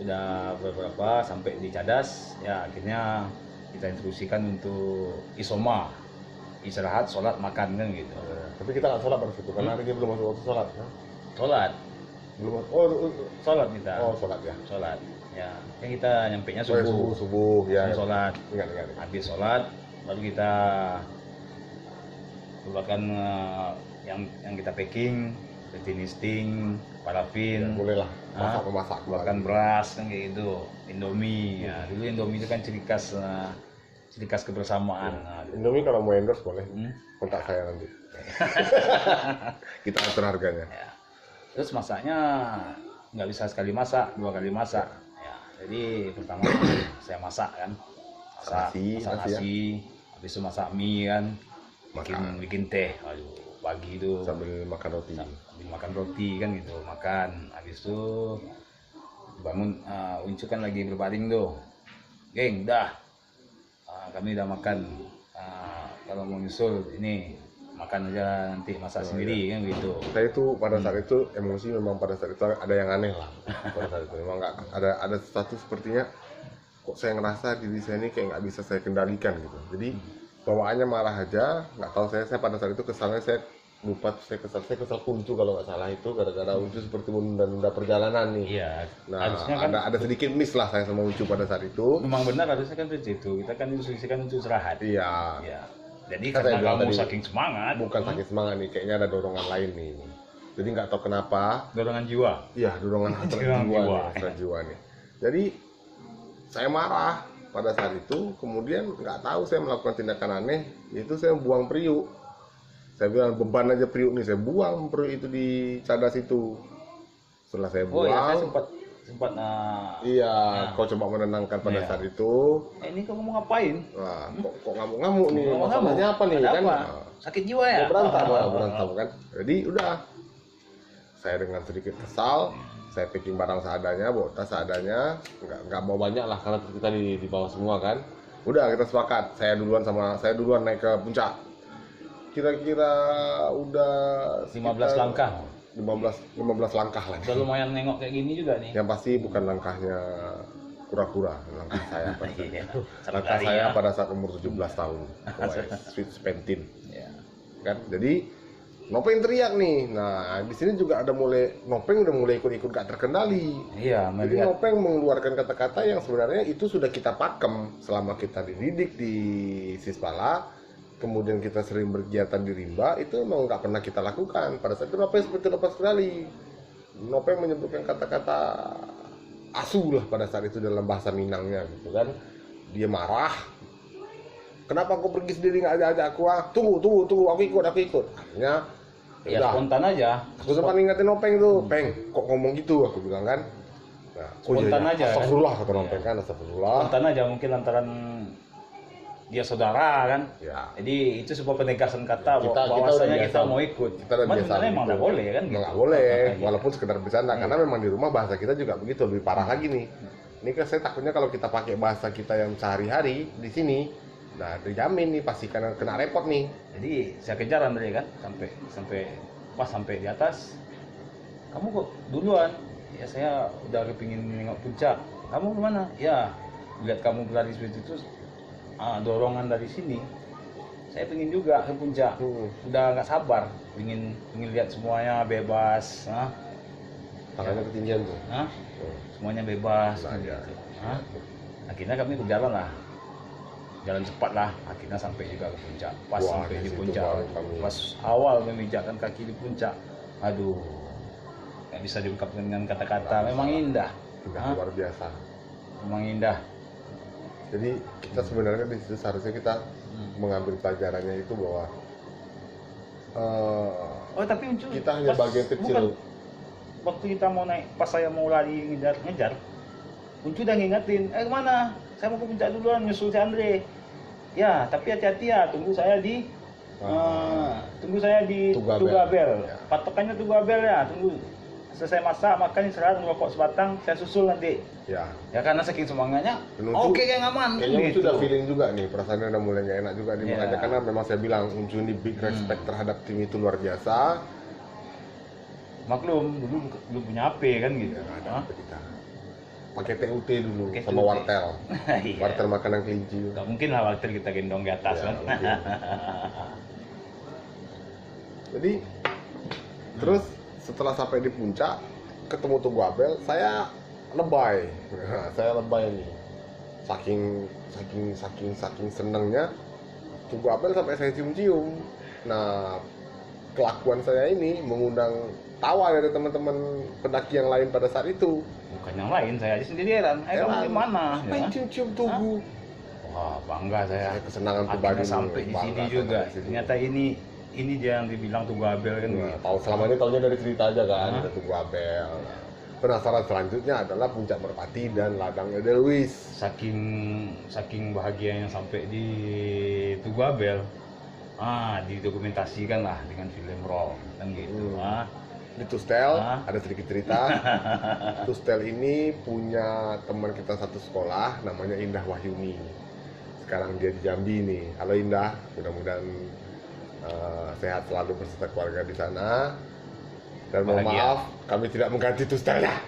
udah beberapa sampai di cadas, ya akhirnya kita instruksikan untuk isoma, istirahat, sholat, makan kan gitu. Tapi kita nggak sholat pada situ karena hari ini belum masuk waktu sholat. Sholat, Belum. sholat kita. Sholat ya. Sholat, ya. Kan kita nyampenya subuh. Subuh ya. Sholat. Ingat. Habis sholat baru kita keluarkan yang kita packing seperti nisting, parafin, Mulailah memasak. keluarkan beras kan kayak gitu, Indomie. Ya, dulu Indomie itu kan ciri khas kebersamaan. Indomie kalau mau endorse boleh. Hmm. Kontak saya nanti. Kita atur harganya. Ya. Terus masaknya nggak bisa sekali masak, 2 kali masak. Ya, jadi pertama saya masak kan, masak nasi, habis itu masak mie kan, bikin teh. Aduh, pagi itu Sambil makan roti. sambil makan roti kan gitu, makan. Habis itu bangun, Uncu kan lagi berbaring tuh, geng, dah, kami udah makan. Kalau mau nyusul ini makan aja nanti masak sendiri kan gitu. Saya itu pada saat itu emosi memang pada saat itu ada yang aneh lah. Pada saat itu memang nggak ada sesuatu sepertinya kok saya ngerasa diri saya ini kayak nggak bisa saya kendalikan gitu. Jadi bawaannya marah aja, nggak tahu saya pada saat itu kesalnya saya lupa, saya kesal Uncu kalau nggak salah itu gara-gara Uncu seperti menunda perjalanan nih. Iya, Nah, harusnya kan ada sedikit miss lah saya sama Uncu pada saat itu. memang benar, harusnya kan seperti itu. Kita kan instruksikan untuk istirahat. Iya. Ya. Jadi Kan saya karena bilang kamu tadi, saking semangat, bukan saking semangat nih, kayaknya ada dorongan lain nih. Jadi nggak tahu kenapa. dorongan jiwa. Iya, dorongan hasrat Dorongan jiwa, jiwa. nih, hasrat jiwa nih. Jadi saya marah pada saat itu, kemudian nggak tahu saya melakukan tindakan aneh, yaitu saya buang periuk. Saya bilang beban aja periuk nih, saya buang periuk itu di cadas itu. Setelah saya Oh buang, ya, saya sempat iya, kau coba menenangkan pada Iya. saat itu. ini kamu mau ngapain? Wah, kok ngamuk-ngamuk nih? Ngamuk-ngamuk. Masalahnya apa nih? Ada Kan? apa? Nah, Sakit jiwa ya? mau berantem kan. Jadi udah, saya dengan sedikit kesal, saya packing barang seadanya, bawa tas seadanya, nggak mau banyak lah karena kita di bawah semua kan. Udah kita sepakat, saya duluan naik ke puncak. Kira-kira udah 15 langkah. 15 langkah lah. Udah lumayan nengok kayak gini juga nih. Yang pasti bukan langkahnya kura-kura, langkah saya pada saat Iya. itu. Sampai Langkah lari saya ya. pada saat umur 17 tahun. Sweet Spentin. Ya. Kan, jadi Nopeng teriak nih. Nah, di sini juga Nopeng udah mulai ikut-ikut gak terkendali. Iya, Jadi melihat. Nopeng mengeluarkan kata-kata yang sebenarnya itu sudah kita pakem selama kita dididik di Sispala. Kemudian kita sering berkegiatan di rimba, itu memang nggak pernah kita lakukan. Pada saat itu Nopeng seperti lepas sekali. Nopeng menyebutkan kata-kata asu lah pada saat itu dalam bahasa Minangnya gitu kan. Dia marah. Kenapa kau pergi sendiri nggak ajak aku? Tunggu, aku ikut. Akhirnya Ya spontan aja. aku sempat ingetin Nopeng tuh, Peng, kok ngomong gitu? Aku bilang kan. Nah, Spontan aja, kan? Astagfirullah kata orang kan, astagfirullah. Spontan aja mungkin lantaran dia saudara kan. Ya. Jadi itu sebuah penegasan kata Kita bahwasanya udah kita biasa. mau ikut. Kita udah Cuman biasa sebenarnya emang gitu. nggak boleh kan? Gitu. Nggak boleh, Iya. walaupun sekedar bercanda. Karena memang di rumah bahasa kita juga begitu, lebih parah lagi nih. Ini kan saya takutnya kalau kita pakai bahasa kita yang sehari-hari di sini, nah dijamin nih pasti kena repot nih. Jadi saya kejar Andre kan sampai di atas. Kamu kok duluan? Ya saya udah kepingin nengok puncak. Kamu kemana? Ya lihat kamu berlari seperti itu, dorongan dari sini. Saya pengen juga ke puncak. Udah nggak sabar, pengen lihat semuanya bebas. Tangannya ketinggian tuh. Semuanya bebas. Nah, gitu. ya. Akhirnya kami berjalan lah. Jalan cepat lah, akhirnya sampai juga ke puncak. Pas Wah, sampai di situ puncak, baru kami. pas awal memijakkan kaki di puncak, aduh, nggak bisa diungkapkan dengan kata-kata. Memang indah, Sudah luar biasa. memang indah. Jadi kita sebenarnya di situ seharusnya kita mengambil pelajarannya itu bahwa Oh tapi Uncu, kita hanya pas- bagian kecil. bukan, waktu kita mau naik, pas saya mau lari ngejar, Uncu udah ngingetin, kemana? Saya mau ke puncak duluan, nyusul si Andre. Ya, tapi hati-hati ya, tunggu saya di Tugabel. Tugabel. Ya. Patokannya Tugabel ya, tunggu selesai masak, makan istirahat, ngerokok sebatang, saya susul nanti. Ya, Ya karena saking semangatnya, Dan Uncu- oke kayak aman. kayaknya Uncu gitu. udah feeling juga nih, perasaannya udah mulai gak enak juga nih. Iya. Makanya karena memang saya bilang Uncu ini big respect terhadap tim itu luar biasa. Maklum, dulu belum punya HP kan gitu. Ya, ada Hah? apa kita pakai TUT dulu Pakai sama TUT. wartel. Iya. Wartel makanan kelinci. Gak mungkin lah waktu kita gendong di atas Ya, kan. mungkin. Jadi terus setelah sampai di puncak ketemu Tugabel, saya lebay. Nah, saya lebay nih. Saking senengnya Tugabel sampai saya cium-cium. Nah, kelakuan saya ini mengundang tawa dari teman-teman pendaki yang lain pada saat itu. Bukan yang lain, saya aja sendiri heran. Kamu gimana? Apa yang cium-cium tubuh? Wah, bangga saya. Saya kesenangan Akhirnya pribadi sampai nih, di bangga sini saya juga. sampai di sini. Ternyata ini dia yang dibilang Tugabel kan. Nah, gitu. tahu selama ini tahunya dari cerita aja kan, Hah? ada Tugabel. Penasaran selanjutnya adalah Puncak Merpati dan ladang Edelweiss. Saking bahagianya sampai di Tugabel. Didokumentasikan lah dengan film roll kan gitu. Di Tustel Hah? ada sedikit cerita. Tustel ini punya teman kita satu sekolah namanya Indah Wahyuni. Sekarang dia di Jambi nih. Halo Indah, mudah-mudahan sehat selalu beserta keluarga di sana. Dan mohon Bahagia. maaf, kami tidak mengganti Tustelnya.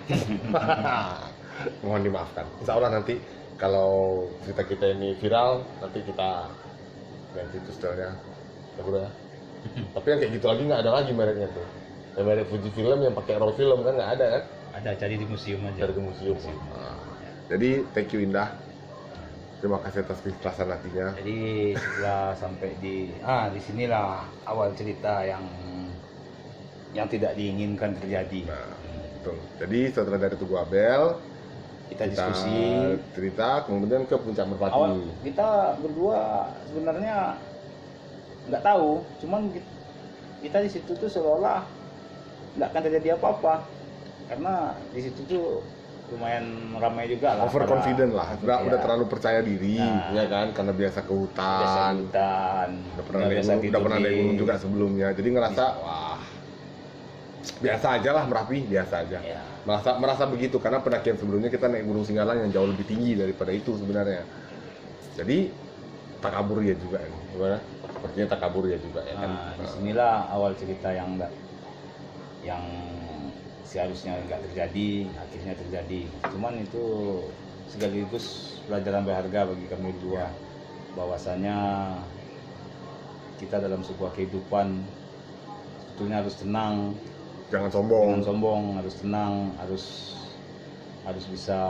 Mohon dimaafkan. Insya Allah nanti kalau cerita kita ini viral, nanti kita ganti Tustelnya. Ya, bro, ya. Tapi yang kayak gitu lagi nggak ada lagi mereknya tuh. Yang merek Fuji Film yang pakai roll film kan nggak ada kan? Ada cari di museum aja. Dari museum. Nah, jadi thank you Indah. Terima kasih atas keikhlasan hatinya. Jadi setelah sampai di sinilah awal cerita yang tidak diinginkan terjadi. Nah, betul. Jadi setelah dari Tugu Abel, Kita diskusi. cerita, kemudian ke Puncak Merpati. Awal kita berdua sebenarnya nggak tahu, cuman kita di situ tuh seolah nggak akan terjadi apa-apa karena di situ tuh lumayan ramai juga lah. Overconfident lah, udah Iya. terlalu percaya diri, Nah. ya kan? Karena biasa ke hutan, Biasa hutan, udah pernah naik biasa gunung, udah pernah naik tidur gunung di- juga sebelumnya. Jadi ngerasa, wah, biasa aja lah Merapi, biasa aja. Ya. Merasa begitu karena pendakian sebelumnya kita naik Gunung Singgalang yang jauh lebih tinggi daripada itu sebenarnya. Jadi takabur ya juga ini, gimana? Sepertinya takabur ya juga ya kan. Nah, disinilah awal cerita yang seharusnya nggak terjadi, akhirnya terjadi. Cuman itu sekaligus pelajaran berharga bagi kami berdua, bahwasanya kita dalam sebuah kehidupan sebetulnya harus tenang, Jangan sombong. jangan sombong, harus tenang, harus bisa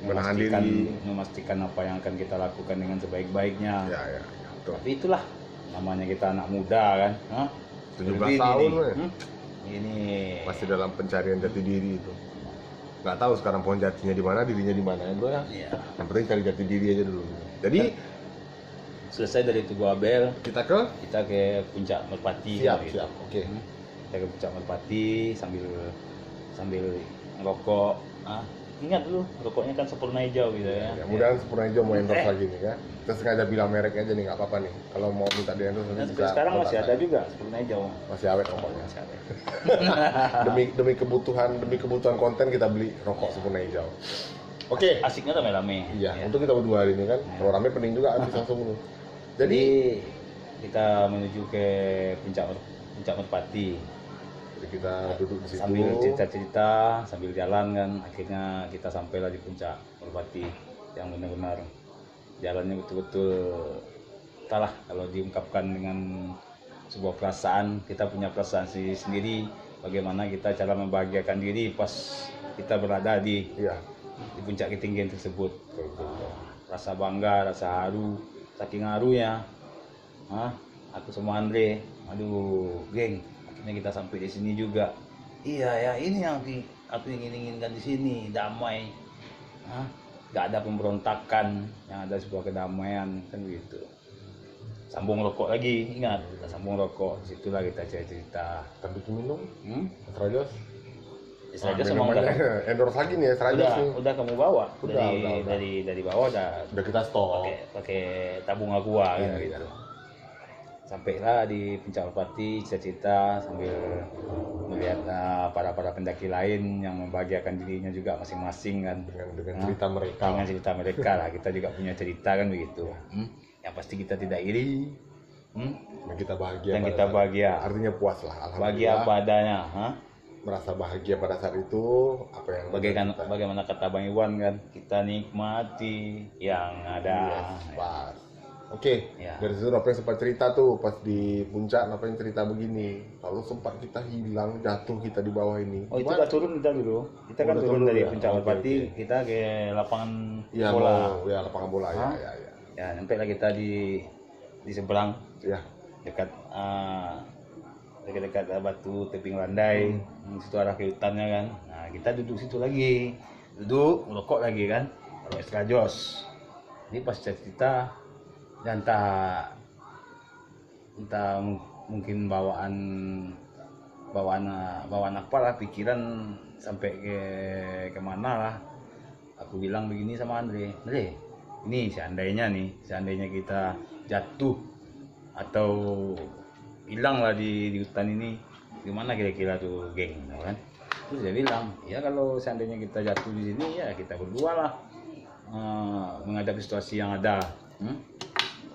Menahan diri. memastikan apa yang akan kita lakukan dengan sebaik-baiknya. Ya, betul. Tapi itulah namanya kita anak muda kan. 17 Lebih tahun, nih. ya. Ini Masih dalam pencarian jati diri itu. Nggak tahu sekarang pohon jatinya di mana, dirinya di mana ya bro ya. Iya. Yang penting cari jati diri aja dulu. Jadi Selesai dari Tugu Abel, kita ke kita ke Puncak Merpati. siap, gitu. siap. Oke. Kita ke Puncak Merpati sambil rokok. Ingat dulu rokoknya kan Sempurna Hijau gitu ya. Ya, mudah-mudahan Sempurna Hijau mau endorse lagi nih ya. Kita sengaja bilang mereknya aja nih, nggak apa-apa nih. Kalau mau minta di endorse Dan nanti sampai bisa. sekarang masih kontak ada saya. juga Sempurna Hijau. Masih awet rokoknya. Masih ada. demi kebutuhan konten kita beli rokok Sempurna Hijau. Oke. Asiknya rame-rame. Iya, ya. untuk kita berdua hari ini kan. Kalau rame pening juga habis langsung dulu. Jadi Jadi kita menuju ke puncak Merpati. kita duduk di situ. Sambil cerita-cerita, sambil jalan kan, akhirnya kita sampailah di puncak Merpati yang benar-benar jalannya betul-betul entahlah kalau diungkapkan dengan sebuah perasaan, kita punya perasaan sendiri bagaimana kita cara membahagiakan diri pas kita berada di Iya. puncak ketinggian tersebut. Betul. Rasa bangga, rasa haru, saking harunya. Aku sama Andre, aduh, geng, akhirnya kita sampai di sini juga. Iya ya, ini yang aku inginkan di sini, damai. Gak ada pemberontakan, yang ada sebuah kedamaian kan gitu. Sambung rokok lagi, ingat, kita sambung rokok. Disitulah kita cerita. Tapi minum, Estrajos. Istilahnya sama enggak? Endorse lagi nih Estrajos nih. Udah kamu bawa Udah. dari bawah Udah kita stok. pakai tabung aqua Iya, gitu. iya. Sampailah di puncak Merpati, cita-cita sambil melihat para pendaki lain yang membahagiakan dirinya juga masing-masing kan. Dengan cerita mereka. Dengan cerita mereka lah, kita juga punya cerita kan begitu. Yang pasti kita tidak iri. Dan kita bahagia. Dan pada kita saat- bahagia. Artinya puas lah. Bahagia Alhamdulillah. apa adanya. Merasa bahagia pada saat itu. Apa yang Bagaimana kata Bang Iwan kan, kita nikmati yang ada. Yes, pas. Oke, Ya. dari situ Nopeng sempat cerita tuh pas di puncak Nopeng cerita begini. Kalau sempat kita hilang, jatuh kita di bawah ini. Oh itu Gimana? udah turun kita dulu. Kita kan Udah turun turun dari ya? puncak Oke, Merpati, oke. kita ke lapangan Iya, bola. ya lapangan bola ya, Hah? ya. Ya, sampai lah kita di seberang Ya, dekat dekat batu tebing landai. Situ arah ke hutannya kan. Nah, kita duduk situ lagi. Duduk, merokok lagi kan. Kalau Estrajos. Jadi pas cerita dan entah mungkin bawaan apa lah, pikiran sampai kemana lah. Aku bilang begini sama Andre, ini seandainya kita jatuh atau hilang lah di hutan ini, gimana kira-kira tuh geng, kan? Terus dia bilang, ya kalau seandainya kita jatuh di sini ya kita berdua lah menghadapi situasi yang ada.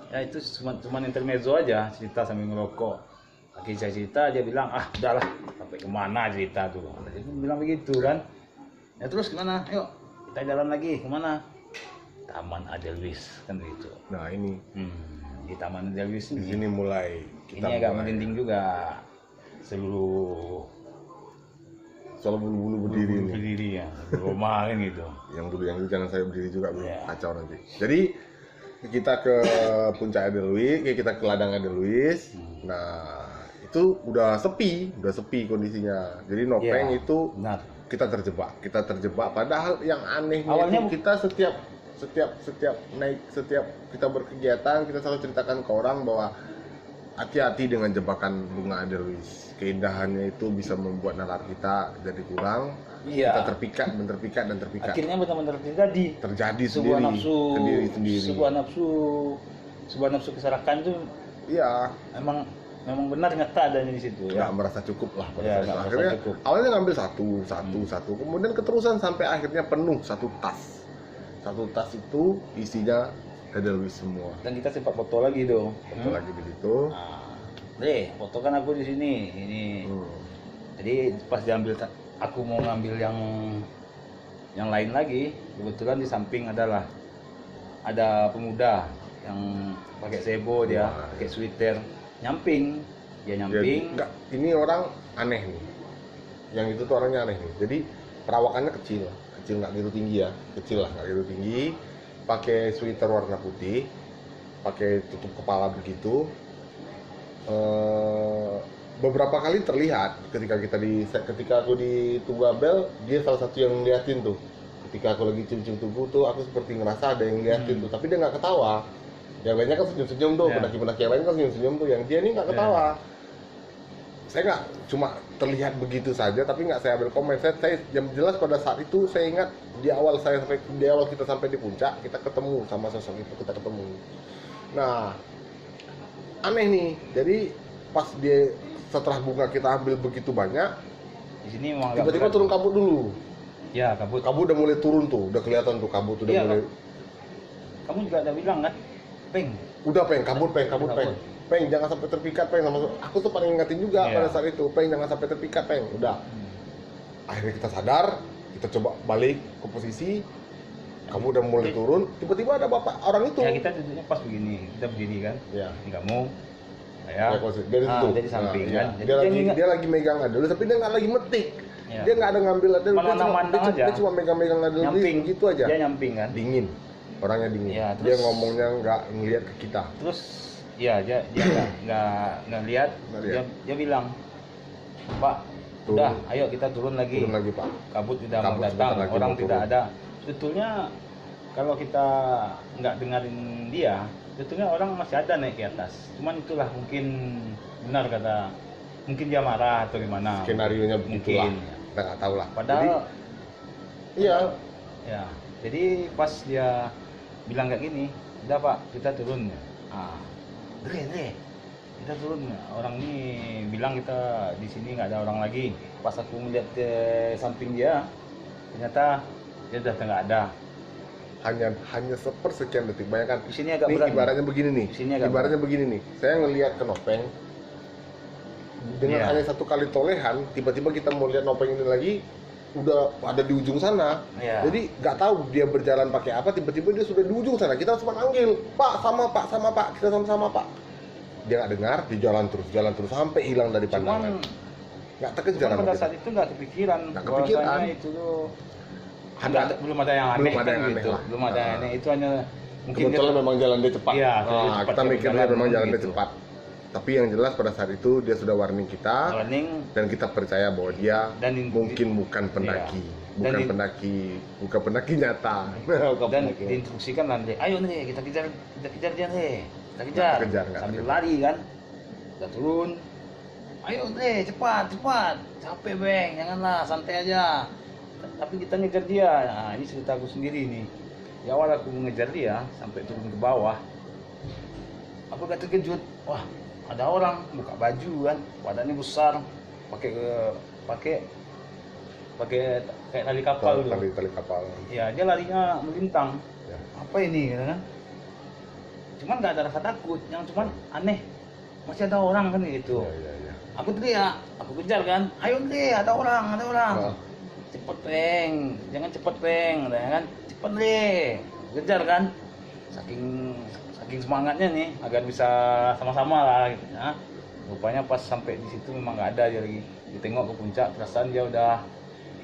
Ya itu cuma intermezzo aja, cerita sambil ngerokok. Lagi saya cerita dia bilang, udahlah sampai kemana cerita tuh. Dia bilang begitu kan. Ya terus gimana? Yuk kita jalan lagi kemana? Taman Adelwis kan gitu. nah ini Di Taman Adelwis di ini, sini mulai kita agak mulai merinding juga seluruh soal bulu-bulu berdiri nih. berdiri ya, rumah kan gitu. Yang dulu yang jangan saya berdiri juga bro, Iya. kacau nanti. Jadi kita ke puncak Edelweiss, kita ke ladang Edelweiss. Nah itu udah sepi kondisinya. Jadi Nopeng Iya, itu benar. kita terjebak. Padahal yang anehnya Awalnya itu kita setiap kita berkegiatan kita selalu ceritakan ke orang bahwa hati-hati dengan jebakan bunga Edelweiss. Keindahannya itu bisa membuat nalar kita jadi kurang. Iya. Kita terpikat. Akhirnya benar-benar terjadi sebuah sendiri. sebuah nafsu keserakan itu Iya, memang benar nyata adanya di situ nggak ya. merasa cukup lah pada Iya, saat itu. nggak merasa Akhirnya cukup. awalnya ngambil satu, kemudian keterusan sampai akhirnya penuh satu tas itu isinya Edelweiss semua. Dan kita sempat foto lagi dong. Foto lagi di situ. Foto kan aku di sini. Ini. Jadi pas aku mau ngambil yang lain lagi, kebetulan di samping ada pemuda yang pakai sebo, dia Wah. pakai sweater, nyamping. Dia Jadi, nyamping. enggak, ini orang aneh nih. Yang itu tuh orangnya aneh nih. Jadi perawakannya kecil nggak gitu tinggi ya, kecil lah nggak gitu tinggi. Pakai sweater warna putih, pakai tutup kepala begitu. Beberapa kali terlihat ketika aku di Tugabel, dia salah satu yang ngeliatin tuh. Ketika aku lagi cium-cium tubuh tuh, aku seperti ngerasa ada yang ngeliatin tuh, tapi dia nggak ketawa. Yang lainnya kan senyum-senyum tuh, Ya. pendaki-pendaki yang lain kan senyum-senyum tuh, yang dia ini nggak ketawa. saya nggak cuma terlihat begitu saja, tapi nggak saya ambil komen. Saya yang jelas pada saat itu saya ingat di awal kita sampai di puncak, kita ketemu sama sosok itu, kita ketemu. Nah, aneh nih. Jadi pas dia setelah bunga kita ambil begitu banyak, Di sini memang agak tiba-tiba berat. turun kabut dulu. Ya, kabut. Kabut udah mulai turun tuh, udah kelihatan tuh kabut udah Iya, mulai. Kamu juga ada bilang kan, Peng. Udah kabut peng. Kabut. Peng, jangan sampai terpikat peng. Aku tuh paling ingatin juga Iya. pada saat itu, peng jangan sampai terpikat peng. Udah. Akhirnya kita sadar, kita coba balik ke posisi, kamu udah mulai turun, tiba-tiba ada bapak orang itu. Ya kita duduknya pas begini, kita berdiri kan. Ya. Ini kamu, saya. Dari situ. Dari samping Nah, kan. iya. Jadi Dia lagi megang adul, tapi dia nggak lagi metik. Iya. Dia nggak ada ngambil adul, Mandang-mandang aja. dia cuma megang adul Nyamping gitu aja. Dia nyamping kan. Dingin, orangnya dingin. Iya, Dia terus- ngomongnya nggak ngelihat ke kita. Terus ya dia nggak lihat. Nggak lihat. Dia bilang, Pak, Turun. udah, ayo kita turun lagi. Turun lagi pak. Kabut sudah mau Kabut datang, sebentar lagi orang mau tidak turun. ada. Sebetulnya kalau kita nggak dengerin dia, sebetulnya orang masih ada naik ke atas. Cuman itulah mungkin benar kata, mungkin dia marah atau gimana. Skenarionya begitulah. Mungkin. Kita nggak tahu lah. Padahal Iya. ya, jadi pas dia bilang kayak gini, udah Pak, kita turun. Dre, kita turun. Orang ini bilang kita di sini nggak ada orang lagi. Pas aku melihat ke samping dia, ternyata dia udah nggak ada. hanya sepersekian detik. Bayangkan Di sini agak nih berat. ibaratnya begini nih. Di sini agak Ibaratnya begini nih. Saya ngelihat ke Nopeng dengan Iya. hanya satu kali tolehan, tiba-tiba kita mau lihat Nopeng ini lagi udah ada di ujung sana. Iya. Jadi nggak tahu dia berjalan pakai apa, tiba-tiba dia sudah di ujung sana. Kita cuma manggil, Pak, sama Pak, kita sama-sama Pak. Dia nggak dengar, dia jalan terus sampai hilang dari pandangan. Nggak terkejar Cuman sama pada kita. saat itu nggak kepikiran. Nggak kepikiran. Bahwasanya itu tuh belum ada yang aneh. Belum ada kan yang aneh gitu. lah. Belum ada yang aneh. Itu hanya mungkin Kebetulan memang jalan dia cepat. Iya, dia cepat, kita dia mikirnya berjalan, memang jalan dia gitu. cepat. Tapi yang jelas pada saat itu dia sudah warning kita warning dan kita percaya bahwa dia dan mungkin bukan pendaki, Iya. bukan Dan bukan pendaki nyata. Bukan dan pendaki. diinstruksikan lah, ayo nih kita kejar dia nih, kita kejar, Nggak kejar, nggak sambil kejar. lari kan, kita turun, ayo nih cepat, capek beng, janganlah santai aja, tapi kita ngejar dia. Nah ini cerita aku sendiri nih, di awal aku mengejar dia sampai turun ke bawah, aku agak terkejut, wah ada orang buka baju kan, badannya besar, pakai kayak tali kapal tuh. Tali kapal. Ya dia larinya melintang. Ya. Apa ini gitu kan? Cuman nggak ada rasa takut, yang cuman aneh masih ada orang kan gitu. Ya. Aku teriak, aku kejar kan, ayo deh ada orang. Nah, Cepet peng, jangan cepet peng, kan? Cepet deh, kejar kan. Saking semangatnya nih agar bisa sama-sama lah gitu ya. Rupanya pas sampai di situ memang nggak ada dia lagi. Ditengok ke puncak, perasaan dia udah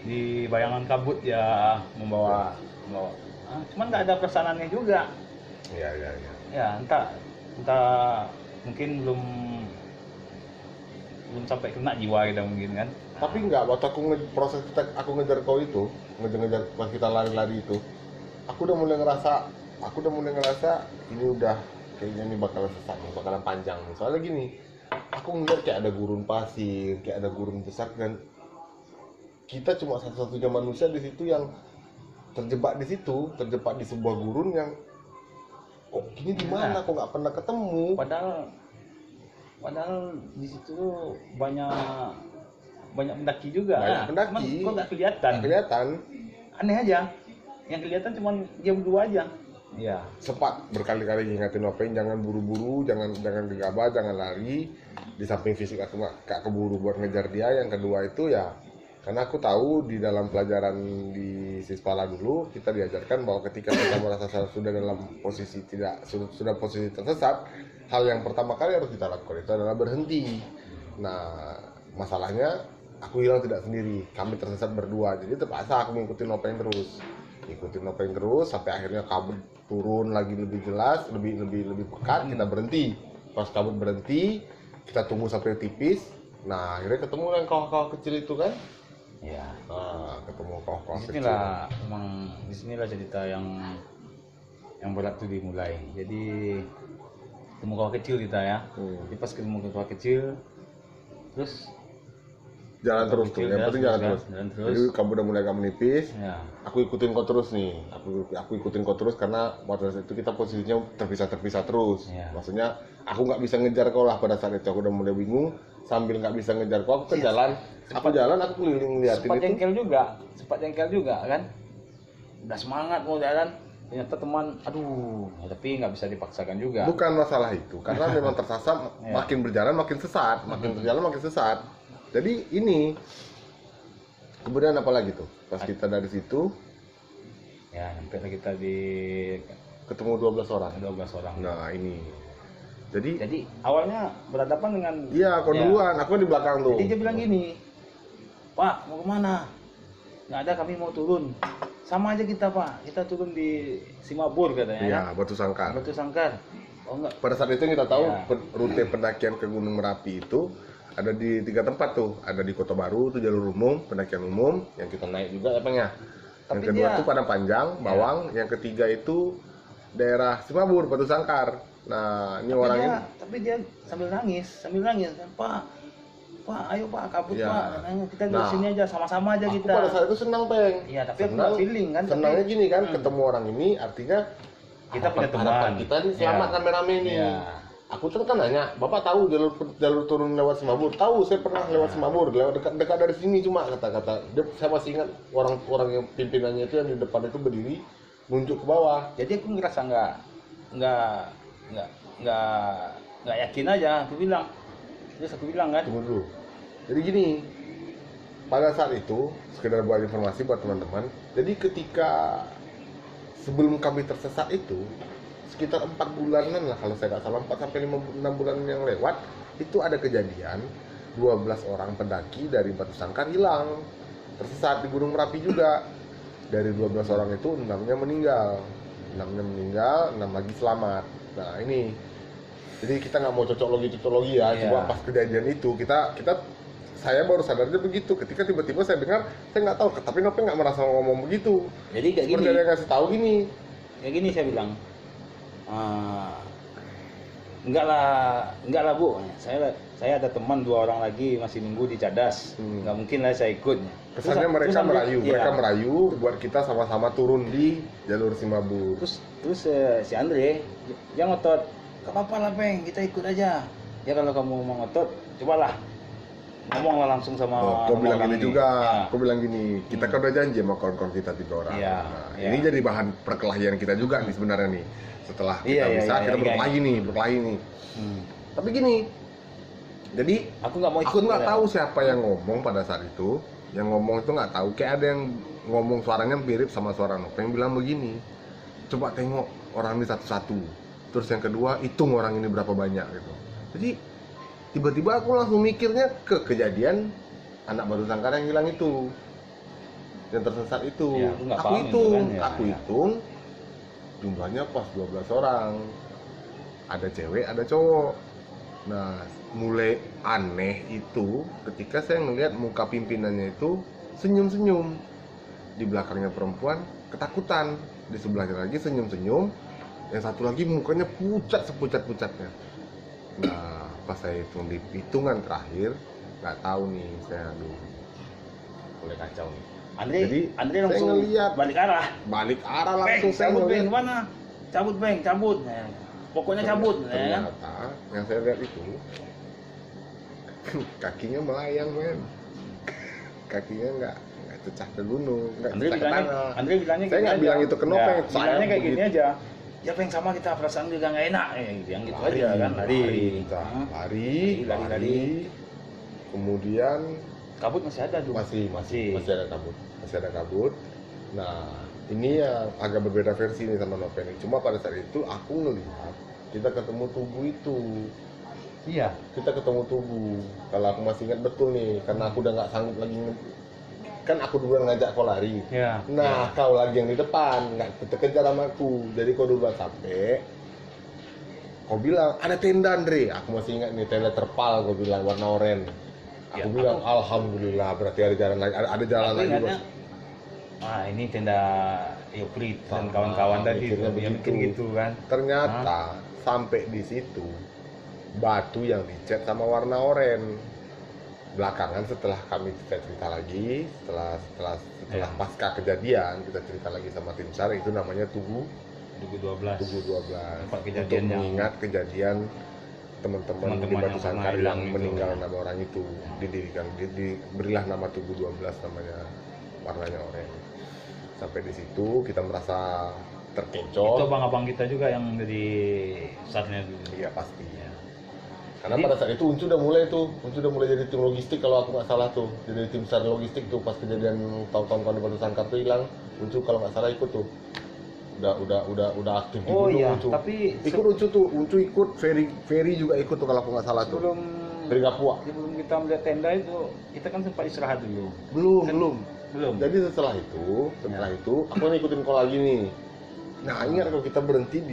di bayangan kabut ya membawa. Cuman nggak ada perasaannya juga. ya. Ya entah mungkin belum sampai kena jiwa kita mungkin kan. Tapi enggak, waktu proses aku ngejar kau itu, ngejar pas kita lari-lari itu, aku udah mulai ngerasa ini udah kayaknya ini bakalan sesat nih, bakalan panjang nih. Soalnya gini, aku ngeliat kayak ada gurun pasir, kayak ada gurun besar, dan kita cuma satu-satunya manusia di situ yang terjebak di sebuah gurun yang kok gini di mana, kok nggak pernah ketemu. Padahal di situ tuh banyak pendaki juga. Banyak pendaki. Cuman kok nggak kelihatan. Nggak kelihatan. Aneh aja. Yang kelihatan cuman dia berdua aja. Iya. Sempat berkali-kali ngingetin Nopeng, jangan buru-buru, jangan gegabah, jangan lari. Di samping fisik aku nggak keburu buat ngejar dia. Yang kedua itu ya, karena aku tahu di dalam pelajaran di Sispala dulu kita diajarkan bahwa ketika kita merasa sudah dalam posisi sudah posisi tersesat, hal yang pertama kali harus kita lakukan itu adalah berhenti. Nah, masalahnya aku hilang tidak sendiri, kami tersesat berdua, jadi terpaksa aku ngikutin Nopeng terus sampai akhirnya kabut turun lagi lebih jelas, lebih pekat. Kita berhenti. Pas kabut berhenti, kita tunggu sampai tipis. Nah, akhirnya ketemu dengan kawah-kawah kecil itu kan. Iya. Ketemu kawah-kawah kecil. Disinilah cerita yang berat tuh dimulai. Jadi ketemu kawah kecil kita ya. Jadi pas ketemu kawah kecil, Terus jalan terus tuh, yang penting jalan terus. Jalan terus. Jadi kamu udah mulai agak menipis, Ya. aku ikutin kau terus nih, aku ikutin kau terus karena pada saat itu kita posisinya terpisah terus. Ya. Maksudnya aku nggak bisa ngejar kau lah pada saat itu, aku udah mulai bingung, sambil nggak bisa ngejar kau, aku kan jalan, aku keliling liatin Sempat itu. sempat jengkel juga kan. Udah semangat mau jalan, ternyata teman, aduh, tapi nggak bisa dipaksakan juga. Bukan masalah itu, karena memang tersasar, Ya. makin berjalan makin sesat, makin berjalan makin sesat. Jadi ini, kemudian apa lagi tuh? Pas kita dari situ, Ya, sampai kita di ketemu 12 orang. 12 orang. Nah ini, jadi Jadi awalnya berhadapan dengan iya, kau ya. duluan, aku di belakang tuh. Jadi dia bilang gini, Pak mau kemana? Nggak ada, kami mau turun. Sama aja kita Pak, kita turun di Simabur katanya. Iya, Kan? Batu Sangkar. Batu Sangkar. Oh enggak. Pada saat itu kita tahu Ya. rute pendakian ke Gunung Merapi itu ada di 3 tempat tuh. Ada di Kota Baru, itu jalur umum, pendakian umum, yang kita naik juga ya Bang ya. Yang Tapi kedua dia- tuh Padang Panjang, Bawang, yang ketiga itu daerah Simabur, Batu Sangkar. Nah, ini orangnya Tapi dia sambil nangis kan, Pak, ayo Pak, kabut Ya. Pak. Katanya, kita di Nah, sini aja, sama-sama aja aku kita. pada saat itu senang, Peng. Iya, tapi aku nggak feeling kan. Senangnya tapi- gini kan, Hmm. ketemu orang ini artinya Kita punya teman. harapan kita nih selamat Ya. rame-rame nih. Iya. Aku kan nanya, Bapak tahu jalur turun lewat Semabur? Tahu, saya pernah lewat Semabur, lewat dekat dari sini cuma kata-kata. Saya masih ingat orang yang pimpinannya itu yang di depan itu berdiri nunjuk ke bawah. Jadi aku ngerasa nggak yakin aja. Terus aku bilang kan, Tunggu dulu. Jadi gini, pada saat itu sekedar buat informasi buat teman-teman. Jadi ketika sebelum kami tersesat itu sekitar 4 bulanan lah kalau saya nggak salah, 4 sampai 6 bulan yang lewat itu ada kejadian 12 orang pendaki dari Batu Sangkar hilang, tersesat di Gunung Merapi juga. Dari 12 orang itu 6-nya meninggal, 6 lagi selamat. Nah ini, jadi kita nggak mau cocok logi ya. Iya. Cuma pas kejadian itu saya baru sadarnya begitu. Ketika tiba-tiba saya dengar, saya nggak tahu, tapi Nope nggak merasa ngomong begitu. jadi kayak Seperti gini. dia ngasih tahu gini. Kayak gini saya bilang, enggak lah Bu, saya ada teman 2 orang lagi masih nunggu di Cadas, nggak mungkin lah saya ikut. Kesannya Terus mereka sambil- merayu, iya. mereka merayu buat kita sama-sama turun di jalur Simabur. Terus si Andre dia ngotot, gak apa-apa lah Peng, kita ikut aja. Ya kalau kamu mau ngotot, cobalah ngomonglah langsung sama Kau bilang orang gini ini. juga, Ya. kau bilang gini, kita kan udah janji sama kawan-kawan kita 3 orang. Iya, Nah, iya. ini jadi bahan perkelahian kita juga nih sebenarnya nih. Setelah kita Iya, bisa, kita iya. berkelahi nih. Hmm. Tapi gini, jadi Aku nggak mau ikut. aku nggak ya. tahu siapa yang ngomong pada saat itu. Yang ngomong itu nggak tahu. Kayak ada yang ngomong suaranya mirip sama suara Nope yang bilang begini. Coba tengok orang ini satu-satu. Terus yang kedua, hitung orang ini berapa banyak gitu. Jadi tiba-tiba aku langsung mikirnya ke kejadian anak Batu Sangkar yang hilang itu, yang tersesat itu. Ya, aku nggak aku paham itu hitung, kan, ya, aku ya. hitung jumlahnya pas 12 orang. Ada cewek, ada cowok. Nah, mulai aneh itu ketika saya ngelihat muka pimpinannya itu senyum-senyum. Di belakangnya perempuan ketakutan, di sebelahnya lagi senyum-senyum, yang satu lagi mukanya pucat sepucat-pucatnya. Nah, pas saya hitung di hitungan terakhir, nggak tahu nih saya Boleh kacau nih. Jadi, Andre saya langsung ngeliat. balik arah. balik arah Beng, langsung saya cabut Beng, ngelihat. kemana? Cabut Beng, cabut. Nah, pokoknya cabut. Ya, kan? Ternyata yang saya lihat itu kakinya melayang, men. Kakinya nggak cecah ke gunung, nggak Andre cecah ke bilangnya, tanah. Andre bilangnya Saya gini nggak aja. bilang itu ke Nope, Ya, saya bilangnya kayak gini begitu. aja. Ya Peng, sama kita perasaan juga nggak enak. Yang gitu aja kan, lari. kita. Hah? lari, Lari. kemudian Kabut masih ada tuh. masih ada kabut. Nah, ini yang agak berbeda versi nih sama Nope nih. Cuma pada saat itu aku ngelihat kita ketemu tubuh itu. Iya. Kita ketemu tubuh. Kalau aku masih ingat betul nih, karena aku udah nggak sanggup lagi kan aku duluan ngajak kau lari. Ya. Nah, kau lagi yang di depan, nggak kejar sama aku. Jadi kau duluan sampai. Kau bilang ada tenda Andre. Aku masih ingat nih tenda terpal. Kau bilang warna oranye. Aku Ya, bilang alhamdulillah berarti ada jalan lagi. Ada jalan Aku lagi. ingatnya, Bos. wah ini tenda Yoprit dan Sama, kawan-kawan tadi mikirnya tuh, yang bikin begitu. gitu kan. Ternyata sampai di situ batu yang dicat sama warna oranye. belakangan setelah kami cerita lagi, setelah Ya. pasca kejadian kita cerita lagi sama tim SAR, itu namanya Tugu 2012. 12 Tempat untuk kejadian yang mengingat kejadian teman-teman di teman-teman Batu yang Sangkar pernah yang hilang itu. meninggal 6 orang itu, didirikan diberilah nama Tugu 12, namanya warnanya oranye. Sampai di situ kita merasa Itu terkecoh. abang-abang kita juga yang dari startnya dulu. Iya pasti. Ya. Karena Jadi- pada saat itu Uncu udah mulai jadi tim logistik kalau aku nggak salah tuh, jadi tim SAR logistik tuh pas kejadian tahun-tahun di Batu Sangkar tuh hilang. Uncu kalau nggak salah ikut tuh, udah aktif di Oh gunung. iya, Uncu tapi ikut Uncu tuh, Uncu ikut, Ferry juga ikut tuh kalau aku nggak salah tuh. sebelum Dari Gapua. sebelum kita melihat tenda itu, kita kan sempat istirahat dulu. Belum. Belum. Jadi setelah itu aku ngikutin kau lagi nih. Nah, ingat kalau kita berhenti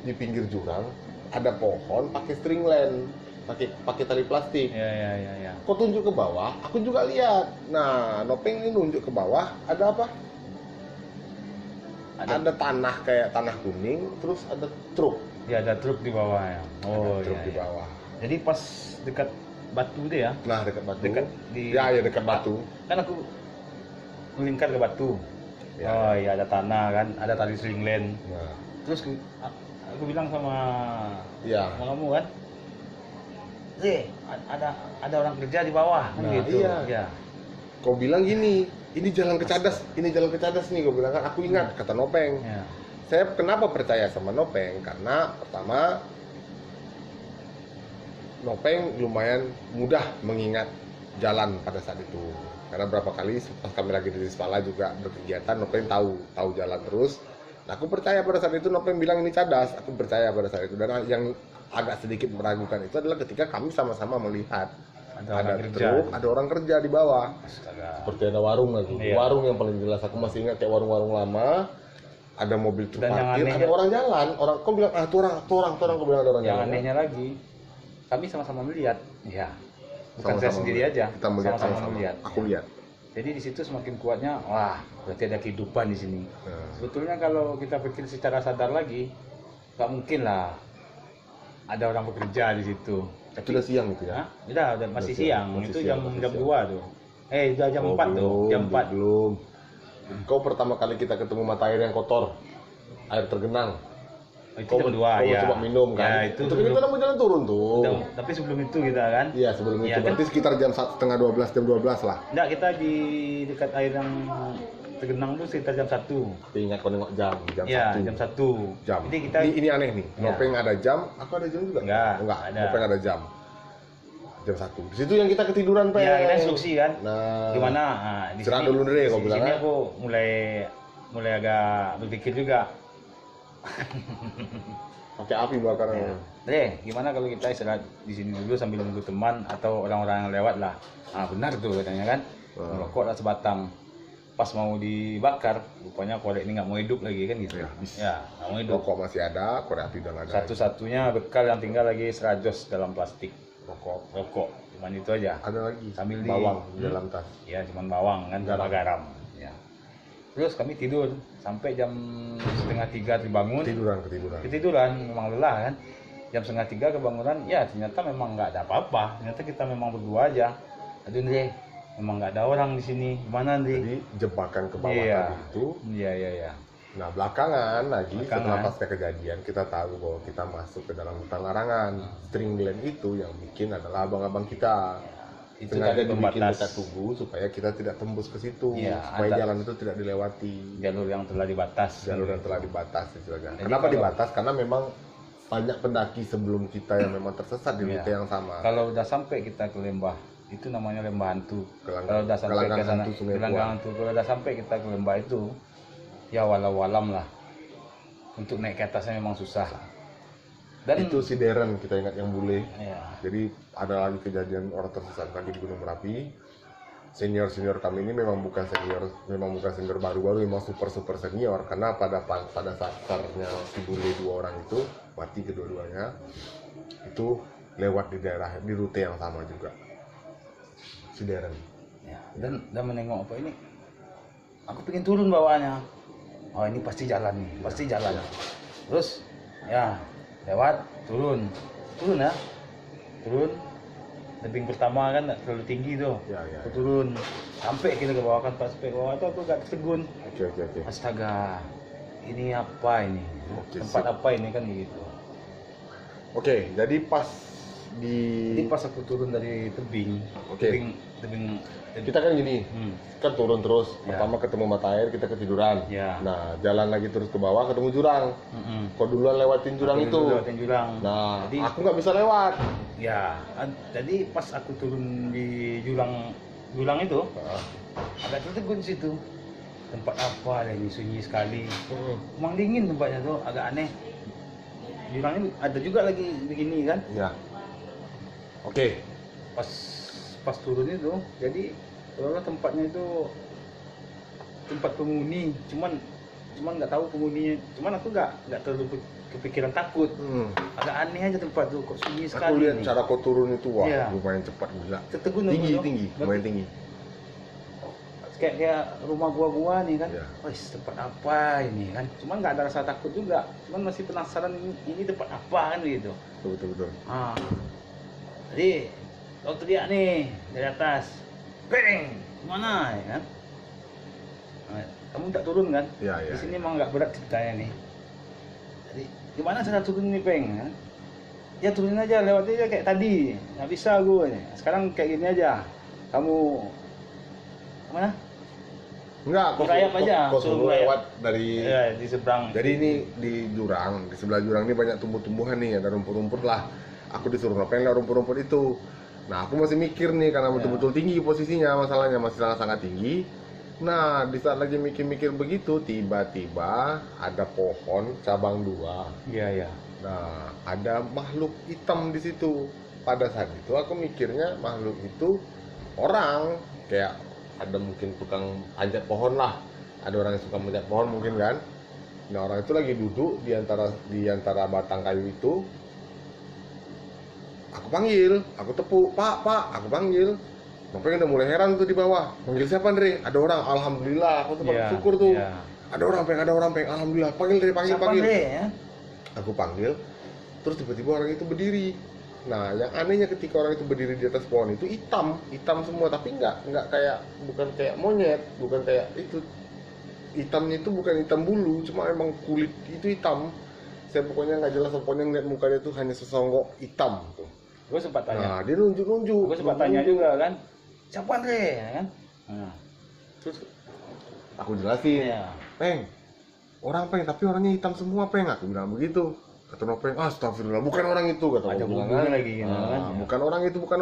di pinggir jurang, ada pohon pakai string line, pakai tali plastik. Ya. Kau tunjuk ke bawah, aku juga lihat. Nah, Nopeng ini nunjuk ke bawah, ada apa? Ada tanah kayak tanah kuning, terus ada truk. Ya ada truk di bawah ya. Oh Ada truk iya. di bawah. Jadi pas dekat batu deh ya. Nah, dekat batu. Dekat di. Ya, dekat batu. Kan aku melingkar ke batu. Ya. Oh iya ada tanah kan, ada tali string line. Nah, Terus aku bilang sama ya. kamu kan, ada orang kerja di bawah kan Nah, gitu. iya. Ya. Kau bilang gini, ini jalan ke Cadas nih, kau bilang kan. Aku ingat kata Nopeng. Ya. Saya kenapa percaya sama Nopeng? Karena pertama, Nopeng lumayan mudah mengingat jalan pada saat itu. Karena berapa kali pas kami lagi di Rispala juga berkegiatan, Nopeng tahu jalan terus. Nah, aku percaya pada saat itu Nopeng bilang ini Cadas. Aku percaya pada saat itu. Dan yang agak sedikit meragukan itu adalah ketika kami sama-sama melihat ada orang kerja. truk, ada orang kerja di bawah. Astaga. Seperti ada warung lagi. Iya. Warung yang paling jelas aku masih ingat, kayak warung-warung lama. Ada mobil truk Dan yang parkir, anehnya- ada orang jalan. Kau bilang itu orang, kau bilang ada orang Yang jalan. anehnya lagi, kami sama-sama melihat. Ya. Bukan saya Sama-sama sendiri melihat. aja. Kita melihat sama-sama sama-sama. melihat. Aku lihat. Jadi di situ semakin kuatnya, wah berarti ada kehidupan di sini. Nah, Sebetulnya kalau kita pikir secara sadar lagi, nggak mungkin lah ada orang bekerja di situ. itu udah siang itu ya. Hah? Udah masih Udah siang. masih Itu siang, jam masih jam siang. 2 tuh. Udah jam 4 tuh. Jam 4. Belum. Kau pertama kali kita ketemu mata air yang kotor, air tergenang. Itu jam 2 kau ya. coba minum kan? Ya, itu kan kita mau jalan turun tuh. Tapi sebelum itu kita kan. Iya, sebelum Iya, itu. kan? Berarti sekitar jam 1:30, jam 12 lah. Enggak, kita di dekat air yang tergenang tuh sekitar jam 1. Tapi ingat kau nengok jam Iya, 1. jam 1. Jam. Jadi kita Ini aneh nih. Ya. Nopeng ada jam, aku ada jam juga. Enggak, ada. Nopeng ada jam. Jam 1. Di situ yang kita ketiduran, Peng. ya kita instruksi kan. Nah, Gimana? Nah, di istirahat sini- dulu deh, kau di bilang, sini kan? aku mulai agak berpikir juga. pakai api bakaran. Ya. Deh, gimana kalau kita istirahat di sini dulu sambil nunggu teman atau orang-orang yang lewat lah. Ah benar tuh katanya kan. Merokok lah sebatang. Pas mau dibakar, rupanya korek ini nggak mau hidup lagi kan gitu. Ya. Ya, nggak mau hidup. Rokok masih ada, korek api udah nggak ada. Satu-satunya bekal yang tinggal lagi serajos dalam plastik. Rokok. Cuman itu aja. Ada lagi. Sambil bawang di dalam tas. Ya, cuman bawang kan sama garam. Ya. Terus kami tidur sampai jam 2:30 terbangun. Ketiduran. Ketiduran, memang lelah kan. Jam 2:30 kebangunan, ya ternyata memang nggak ada apa-apa. Ternyata kita memang berdua aja. Aduh Andre, memang nggak ada orang di sini. Gimana Andre? Jadi jebakan ke bawah Iya. tadi itu. Iya. Nah belakangan lagi Belakangan. setelah pasca kejadian kita tahu bahwa kita masuk ke dalam hutan larangan. String line itu yang bikin adalah abang-abang kita. Itu Sengaja tadi dibikin pembatas dekat tugu supaya kita tidak tembus ke situ, Iya, supaya ada- jalan itu tidak dilewati. jalur yang telah dibatas. Jalur yang telah dibatas istilahnya. Jadi Kenapa kalau- dibatas? Karena memang banyak pendaki sebelum kita yang memang tersesat di Iya. rute yang sama. Kalau udah sampai kita ke lembah, itu namanya lembah hantu. Kalau udah sampai Gelanggang ke sana, hantu Sungai gelanggang Puan. hantu. Kalau udah sampai kita ke lembah itu, ya walau-walam lah. Untuk naik ke atasnya memang susah. Dan Itu si Deren kita ingat yang bule. ya, Jadi ada lagi kejadian orang tersesat kaki di Gunung Merapi. Senior kami ini memang bukan senior baru-baru, memang super senior karena pada saatnya si bule 2 orang itu mati kedua-duanya itu lewat di rute yang sama juga. Si Deren. ya. Dan menengok apa ini? Aku pengen turun bawahnya. Oh ini pasti jalan nih, pasti jalan. Terus ya lewat turun ya, turun. tebing pertama kan nggak terlalu tinggi tuh. Ya, ya. Aku turun sampai kita ke bawah kan, pas sampai ke bawah itu aku agak tertegun. Oke. Astaga, ini apa ini? Oke, Tempat sip. apa ini kan gitu. Oke, jadi pas Jadi pas aku turun dari tebing, Oke. tebing, kita kan gini, hmm, kan turun terus. Ya. Pertama ketemu mata air, kita ketiduran. Ya. Nah, jalan lagi terus ke bawah ketemu jurang. Kau duluan lewatin jurang Aku itu. dulu lewatin jurang. Nah, Jadi aku nggak bisa lewat. ya, jadi pas aku turun di jurang itu, Nah, agak tertegun situ. Tempat apa ada ini, sunyi sekali. Emang dingin tempatnya tuh, agak aneh. Jurangnya ada juga lagi begini kan. ya. Oke. Pas turun itu, jadi kalau tempatnya itu tempat penghuni, cuman nggak tahu penghuninya. Cuman aku nggak terlalu kepikiran takut. Agak aneh aja tempat tuh, kok sunyi Aku sekali. lihat nih. cara kau turun itu, wah, Iya. lumayan cepat gila. Tertegun Tinggi, aku, tinggi, Berarti lumayan tinggi. kayak rumah gua nih kan. Iya. Wih, tempat apa ini kan? Cuman nggak ada rasa takut juga. Cuman masih penasaran ini tempat apa kan gitu. Betul. Ah. Jadi waktu dia nih dari atas, beng, mana ya kan? Nah, kamu tak turun kan? Iya. Di sini emang nggak berat ceritanya nih. Jadi gimana cara turun nih peng? Kan? Ya turunin aja, lewat aja kayak tadi. Nggak bisa gue. Sekarang kayak gini aja. Kamu mana? Enggak, kau Dirayap aja, kau suruh suruh dirayap. lewat dari. Ya di seberang. Jadi ini di jurang, di sebelah jurang ini banyak tumbuh-tumbuhan nih, ada rumput-rumput lah. Aku disuruh ngapain lah rumput-rumput itu. Nah, aku masih mikir nih karena Ya. betul-betul tinggi posisinya, masalahnya masih sangat tinggi. Nah, di saat lagi mikir-mikir begitu, tiba-tiba ada pohon cabang 2. Iya. Nah, ada makhluk hitam di situ. Pada saat itu aku mikirnya makhluk itu orang, kayak ada mungkin tukang panjat pohon lah. Ada orang yang suka manjat pohon mungkin kan. Nah, orang itu lagi duduk di antara batang kayu itu. Aku panggil, aku tepuk, Pak, aku panggil. Nopeng udah mulai heran tuh di bawah. Panggil siapa, Andre? Ada orang, alhamdulillah. Aku tuh Iya, bersyukur tuh. iya. Ada orang, Peng, alhamdulillah. Panggil, Andre, Siapa panggil. Andre, ya? Aku panggil, terus tiba-tiba orang itu berdiri. Nah, yang anehnya ketika orang itu berdiri di atas pohon itu hitam semua, tapi nggak kayak, bukan kayak monyet, bukan kayak itu. Hitamnya itu bukan hitam bulu, cuma emang kulit itu hitam. Saya pokoknya nggak jelas, pokoknya ngeliat mukanya itu hanya sesonggok hitam tuh. Gue sempat tanya. Nah, dia nunjuk-nunjuk. Gue sempat tanya juga kan. Siapa Andre, ya kan? Nah, Terus aku jelasin, iya. Peng, orang Peng, tapi orangnya hitam semua Peng. Aku bilang begitu. Kata Nopeng, astagfirullah, bukan orang itu, kata Ada aku bilang bumbunya kan. lagi gitu kan. Bukan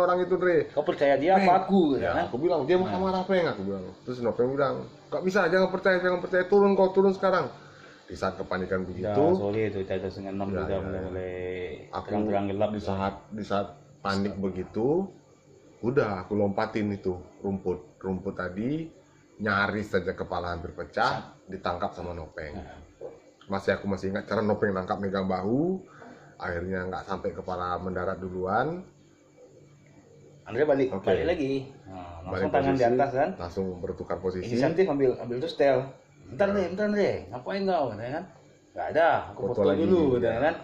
orang itu, Dre. Kau percaya dia Peng. apa aku, Ya, kan? aku bilang, dia marah-marah Peng, aku bilang. Terus Nopeng bilang, gak bisa, jangan percaya, turun sekarang. Di saat kepanikan Udah begitu, sore itu, jam 5:30 Ya, udah ya. mulai aku terang-terang gelap. di saat panik begitu, udah aku lompatin itu rumput tadi, nyaris saja kepala hampir pecah, ditangkap sama Nopeng. Aku masih ingat cara Nopeng nangkap megang bahu, akhirnya nggak sampai kepala mendarat duluan, Andre balik Oke. lagi. Nah, langsung balik tangan di posisi, atas kan. langsung bertukar posisi. Inisiatif ambil tuh setel. Bentar Andre, ngapain kau, katanya kan? Gak ada, aku Foto foto lagi. dulu, katanya kan.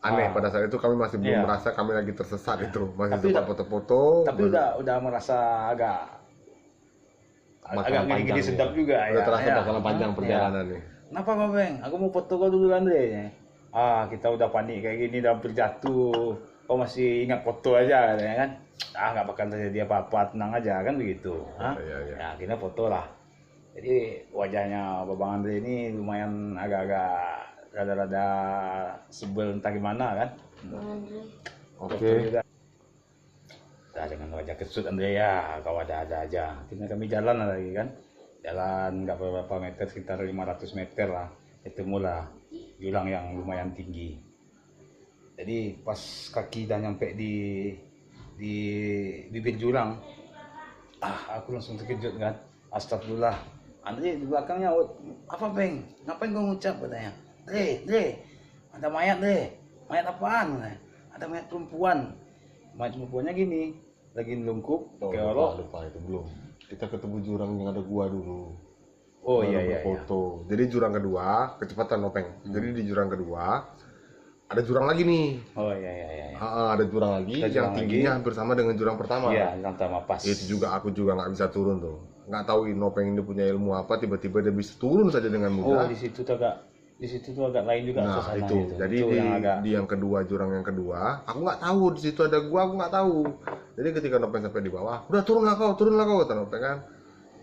Aneh, Ah. pada saat itu kami masih belum Iya. merasa kami lagi tersesat itu, masih Tapi sempat udah- foto-foto. Tapi udah merasa agak bakalan gini-gini panjang sedap nih. juga Udah ya. terasa Ya. bakalan panjang Iya. perjalanan nih. Kenapa Bang Beng? Aku mau foto kau dulu Andre. Kita udah panik kayak gini, udah hampir jatuh. Kau masih ingat foto aja katanya kan? Nggak bakal terjadi apa-apa, tenang aja kan begitu. Iya. Ya akhirnya foto lah. Jadi wajahnya Babang Andre ini lumayan agak-agak rada-rada sebel entah gimana kan. Oke. Foto juga. Nah, dengan wajah kesut Andre ya, kau ada-ada aja. Akhirnya kami jalan lagi kan. Jalan nggak beberapa meter, sekitar 500 meter lah. Ketemulah jurang yang lumayan tinggi. Jadi pas kaki udah nyampe di bibir jurang, aku langsung terkejut kan. Astagfirullah. Andre di belakangnya, apa Beng? Ngapain kau ngucap katanya? Dre, ada mayat Dre. Mayat apaan? Katanya. Ada mayat perempuan. Mayat perempuannya gini, lagi ngelungkup, pakai orok. Lupa itu belum. Kita ketemu jurang yang ada gua dulu. Oh Baru iya. berfoto. Jadi jurang kedua, kecepatan Nopeng. Jadi di jurang kedua, ada jurang lagi nih. Oh iya iya iya. Ada jurang lagi Ada yang jurang tingginya hampir sama dengan jurang pertama. Iya, yang pertama pas. Itu juga aku juga nggak bisa turun tuh. Nggak tahu Nopeng ini punya ilmu apa, tiba-tiba dia bisa turun saja dengan Oh, mudah. di situ tuh agak lain juga Nah suasananya itu, jadi Itu di, yang agak di yang kedua, jurang yang kedua, aku nggak tahu di situ ada gua, aku nggak tahu. Jadi ketika Nopeng sampai di bawah, udah turunlah kau, kata Nopeng kan.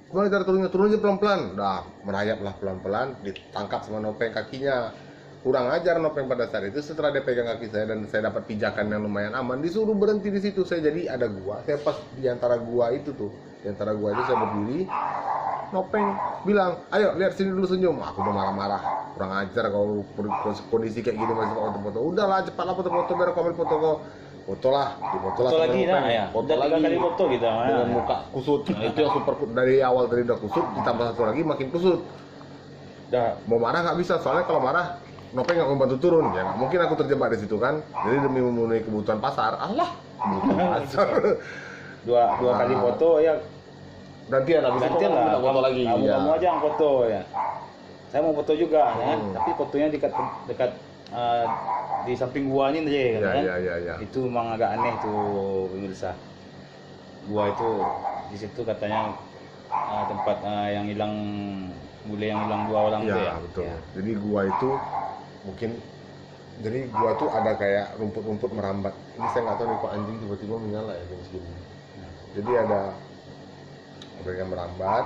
Gimana cara turunnya? Turun aja pelan-pelan. Udah merayap lah pelan-pelan, ditangkap sama Nopeng kakinya. Kurang ajar Nopeng pada saat itu. Setelah dia pegang kaki saya dan saya dapat pijakan yang lumayan aman, disuruh berhenti di situ. Saya jadi ada gua, saya pas di antara gua itu tuh, di antara gua itu saya berdiri. Nopeng bilang, ayo lihat sini dulu senyum. Aku udah marah-marah, kurang ajar kalau kondisi kayak gini masih foto-foto. Udahlah cepatlah foto-foto biar aku ambil foto kau. Foto lah, difoto lah foto sama lagi Nopeng. dah ya. Foto Udah 3 lagi kali foto gitu. dengan muka kusut. Nah, itu yang super dari awal tadi udah kusut, ditambah satu lagi makin kusut. Udah Mau marah nggak bisa, soalnya kalau marah Nopeng nggak membantu turun, ya nggak mungkin aku terjebak di situ kan. Jadi demi memenuhi kebutuhan pasar, Allah, kebutuhan pasar. dua kali foto ya. Gantian habis itu Gantian kamu lah. minta foto lagi. Kamu Ya. aja yang foto ya. Saya mau foto juga ya kan. Tapi fotonya dekat di samping gua ini aja Ya, kan. ya. Itu memang agak aneh tuh pemirsa. Gua itu di situ katanya tempat yang hilang bule yang hilang 2 orang itu Iya ya. betul. Ya. Jadi gua itu mungkin, jadi gua tuh ada kayak rumput-rumput merambat. Ini saya nggak tahu nih kok anjing tiba-tiba menyala ya jam segini. Jadi ada yang merambat.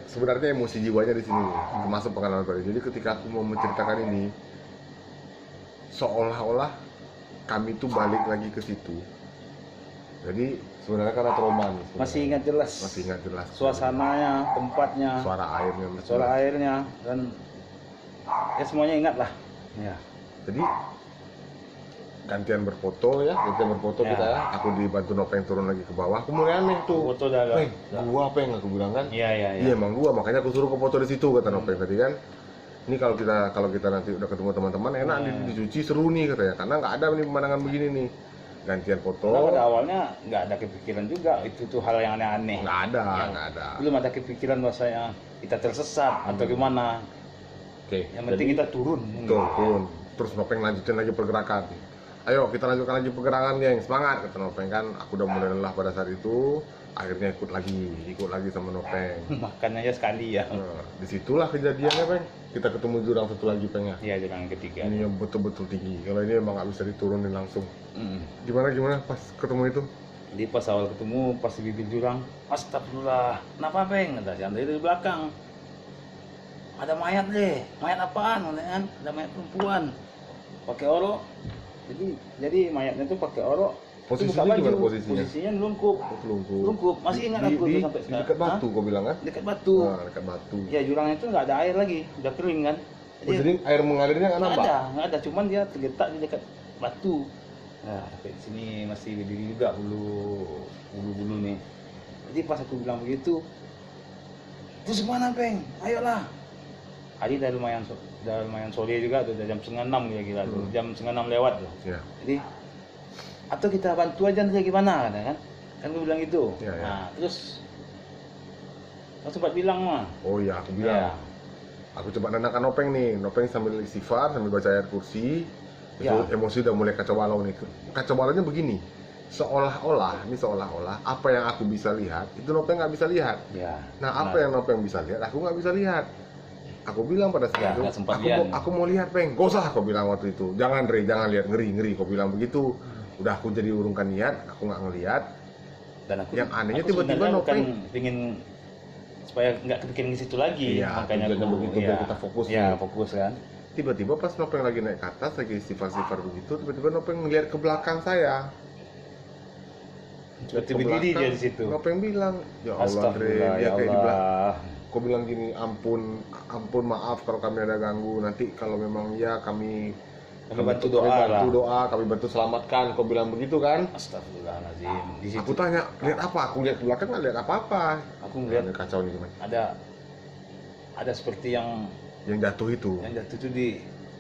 Sebenarnya emosi jiwanya di sini, termasuk pengalaman tadi. Jadi ketika aku mau menceritakan ini, seolah-olah kami tuh balik lagi ke situ. Jadi sebenarnya karena trauma nih. Sebenarnya. Masih ingat jelas. Masih ingat jelas. Suasananya, tempatnya, Suara airnya. suara airnya dan ya semuanya ingat lah. Ya. Jadi gantian berfoto ya, Ya. kita ya. Aku dibantu Nopeng turun lagi ke bawah. Aku mulai aneh tuh. Foto dah. Peng, gua apa yang aku bilang kan? Iya iya Iya emang gua, makanya aku suruh ke foto di situ kata Nopeng tadi kan. Ini kalau kita nanti udah ketemu teman-teman enak dicuci seru nih katanya, karena nggak ada nih pemandangan begini nih. Gantian foto. Nah, pada awalnya nggak ada kepikiran juga itu tuh hal yang aneh-aneh. Nggak ada, Ya. nggak ada. Belum ada kepikiran bahwasanya kita tersesat atau gimana. Oke. Yang penting kita turun. Betul, turun. Terus Nopeng lanjutin lagi pergerakan. Ayo kita lanjutkan lagi pergerakan geng, semangat kata Nopeng kan. Aku udah mulai lelah pada saat itu. Akhirnya ikut lagi sama Nopeng. Makan aja sekali ya. Nah, disitulah kejadiannya Peng. Kita ketemu jurang satu lagi Peng ya. Iya jurang yang ketiga. Ini yang betul-betul tinggi. Kalau ini emang nggak bisa diturunin langsung. Mm. Gimana pas ketemu itu? Jadi pas awal ketemu, pas di bibir jurang, astagfirullah, kenapa Peng? Kata si Andre dari belakang. Ada mayat deh, mayat apaan? Kan? Ada mayat perempuan, pakai orok. Jadi mayatnya tuh pakai orok. Posisinya Itu buka gimana baju. posisinya? Posisinya ngelungkup. Pelungkup. Masih ingat aku tuh sampai di sekarang. dekat batu kau bilang kan? Dekat batu. Nah, dekat batu. Ya jurangnya itu nggak ada air lagi, udah kering kan. Oh, jadi air mengalirnya nggak nampak? nggak ada, cuman dia terletak di dekat batu. Nah, sampai di sini masih berdiri juga bulu nih. Jadi pas aku bilang begitu, terus kemana Peng? Ayolah. Hari udah lumayan sore juga tuh, udah jam 5:30 kira-kira tuh, jam 5:30 lewat tuh. Ya. Jadi atau kita bantu aja nanti gimana kan? Kan gue bilang gitu. Ya, ya. Nah, terus aku sempat bilang mah. Oh iya, aku bilang. Ya, Aku coba nenangkan Nopeng nih. Nopeng sambil istighfar, sambil baca ayat kursi. Itu Ya. emosi udah mulai kacau balau nih. Kacau balaunya begini. Seolah-olah apa yang aku bisa lihat, itu Nopeng nggak bisa lihat. ya. Nah, apa yang Nopeng bisa lihat, aku nggak bisa lihat. Aku bilang pada saat Ya, itu, nggak sempat lihat. aku mau lihat Peng. Gak usah, aku bilang waktu itu. Jangan Dre, jangan lihat, ngeri. Kau bilang begitu. Udah aku jadi urungkan niat, aku nggak ngelihat. Dan aku Yang anehnya aku tiba-tiba sebenarnya Nopeng bukan pingin supaya nggak kepikiran ke situ lagi, Iya, makanya tujuannya aku begitu, biar kita fokus ya nih. fokus kan. Tiba-tiba pas Nopeng lagi naik ke atas, lagi istighfar begitu, tiba-tiba Nopeng ngeliat ke belakang saya. Berarti berdiri dia di situ. Nopeng bilang, ya Allah Dre, Astagfirullah, dia ya kayak di belakang. Allah. Kau bilang gini, ampun maaf kalau kami ada ganggu. Nanti kalau memang ya kami bantu doa lah. kami bantu selamatkan. Kau bilang begitu kan? Astagfirullahaladzim. Di situ Aku tanya, lihat apa? Aku lihat ke belakang nggak lihat apa-apa. aku melihat Ini kacau nih gimana? ada seperti yang Yang jatuh itu, jatuh tuh di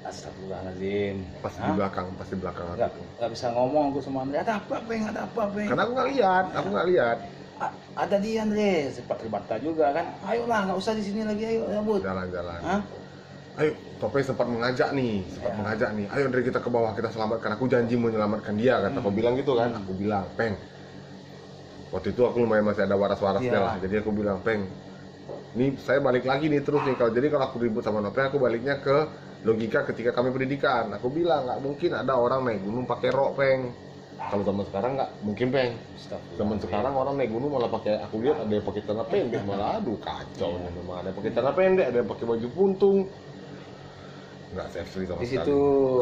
Astagfirullahaladzim. pas di Hah? belakang Nggak, aku. nggak bisa ngomong aku sama Andre. Ada apa Peng? Ada apa Peng? Karena aku nggak lihat. Ada dia Andre, sempat terbata juga kan. Ayolah, nggak usah di sini lagi, ayo cabut. Jalan-jalan. Hah? ayo Topeng sempat mengajak nih, ayo dari kita ke bawah, kita selamatkan, aku janji mau menyelamatkan dia, kata aku bilang gitu kan. Aku bilang, Peng, waktu itu aku lumayan masih ada waras-warasnya lah, jadi aku bilang, Peng, ini saya balik lagi nih terus nih, kalau aku ribut sama Nopeng, aku baliknya ke logika ketika kami pendidikan. Aku bilang, nggak mungkin ada orang naik gunung pakai rok, Peng. Kalau zaman sekarang nggak mungkin, Peng. Zaman sekarang orang naik gunung malah pakai, aku lihat ada yang pakai celana pendek, malah aduh kacau. Memang ada yang pakai celana pendek, ada yang pakai baju puntung. Nggak safety sama Di sekali. situ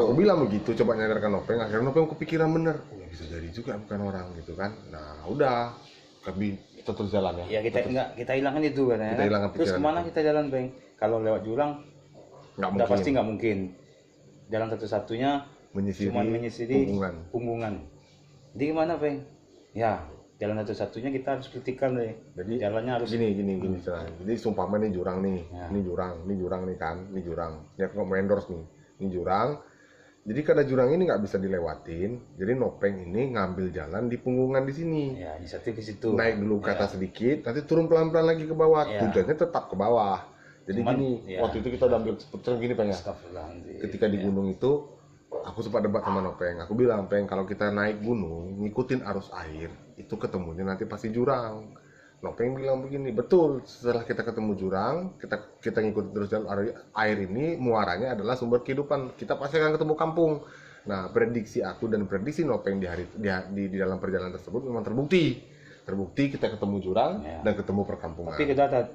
Aku bilang begitu, coba nyadarkan Nopeng. Akhirnya Nopeng kepikiran bener, oh bisa jadi juga bukan orang gitu kan. Nah udah, kami terus jalan ya. ya kita hilangkan itu kan ya. Kita hilangkan Terus pikiran kemana itu. kita jalan, Bang? Kalau lewat jurang Nggak udah mungkin. pasti nggak mungkin. Jalan satu-satunya cuma menyisiri punggungan. Jadi gimana, Bang? Ya, jalan satu-satunya kita harus perhatikan deh. Jadi Jalannya harus gini istilahnya. Jadi sumpama ini jurang nih, Ya. ini jurang nih kan, ini jurang. Ini aku mau endorse nih, ini jurang. Jadi karena jurang ini nggak bisa dilewatin, jadi Nopeng ini ngambil jalan di punggungan di sini. ya inisiatif ke situ. Naik dulu ke Ya. atas sedikit, nanti turun pelan-pelan lagi ke bawah. Ya. Tujuannya tetap ke bawah. Jadi Cuman, gini, ya. waktu itu kita udah ambil keputusan gini, Peng ya. Astagfirullahaladzim. Ketika di gunung itu, aku sempat debat sama Nopeng. Aku bilang, Peng, kalau kita naik gunung, ngikutin arus air, itu ketemunya nanti pasti jurang. Nopeng bilang begini, betul. Setelah kita ketemu jurang, kita ngikutin terus jalur air ini, muaranya adalah sumber kehidupan. Kita pasti akan ketemu kampung. Nah, prediksi aku dan prediksi Nopeng di dalam perjalanan tersebut memang terbukti. Terbukti kita ketemu jurang Ya. dan ketemu perkampungan. Tapi kita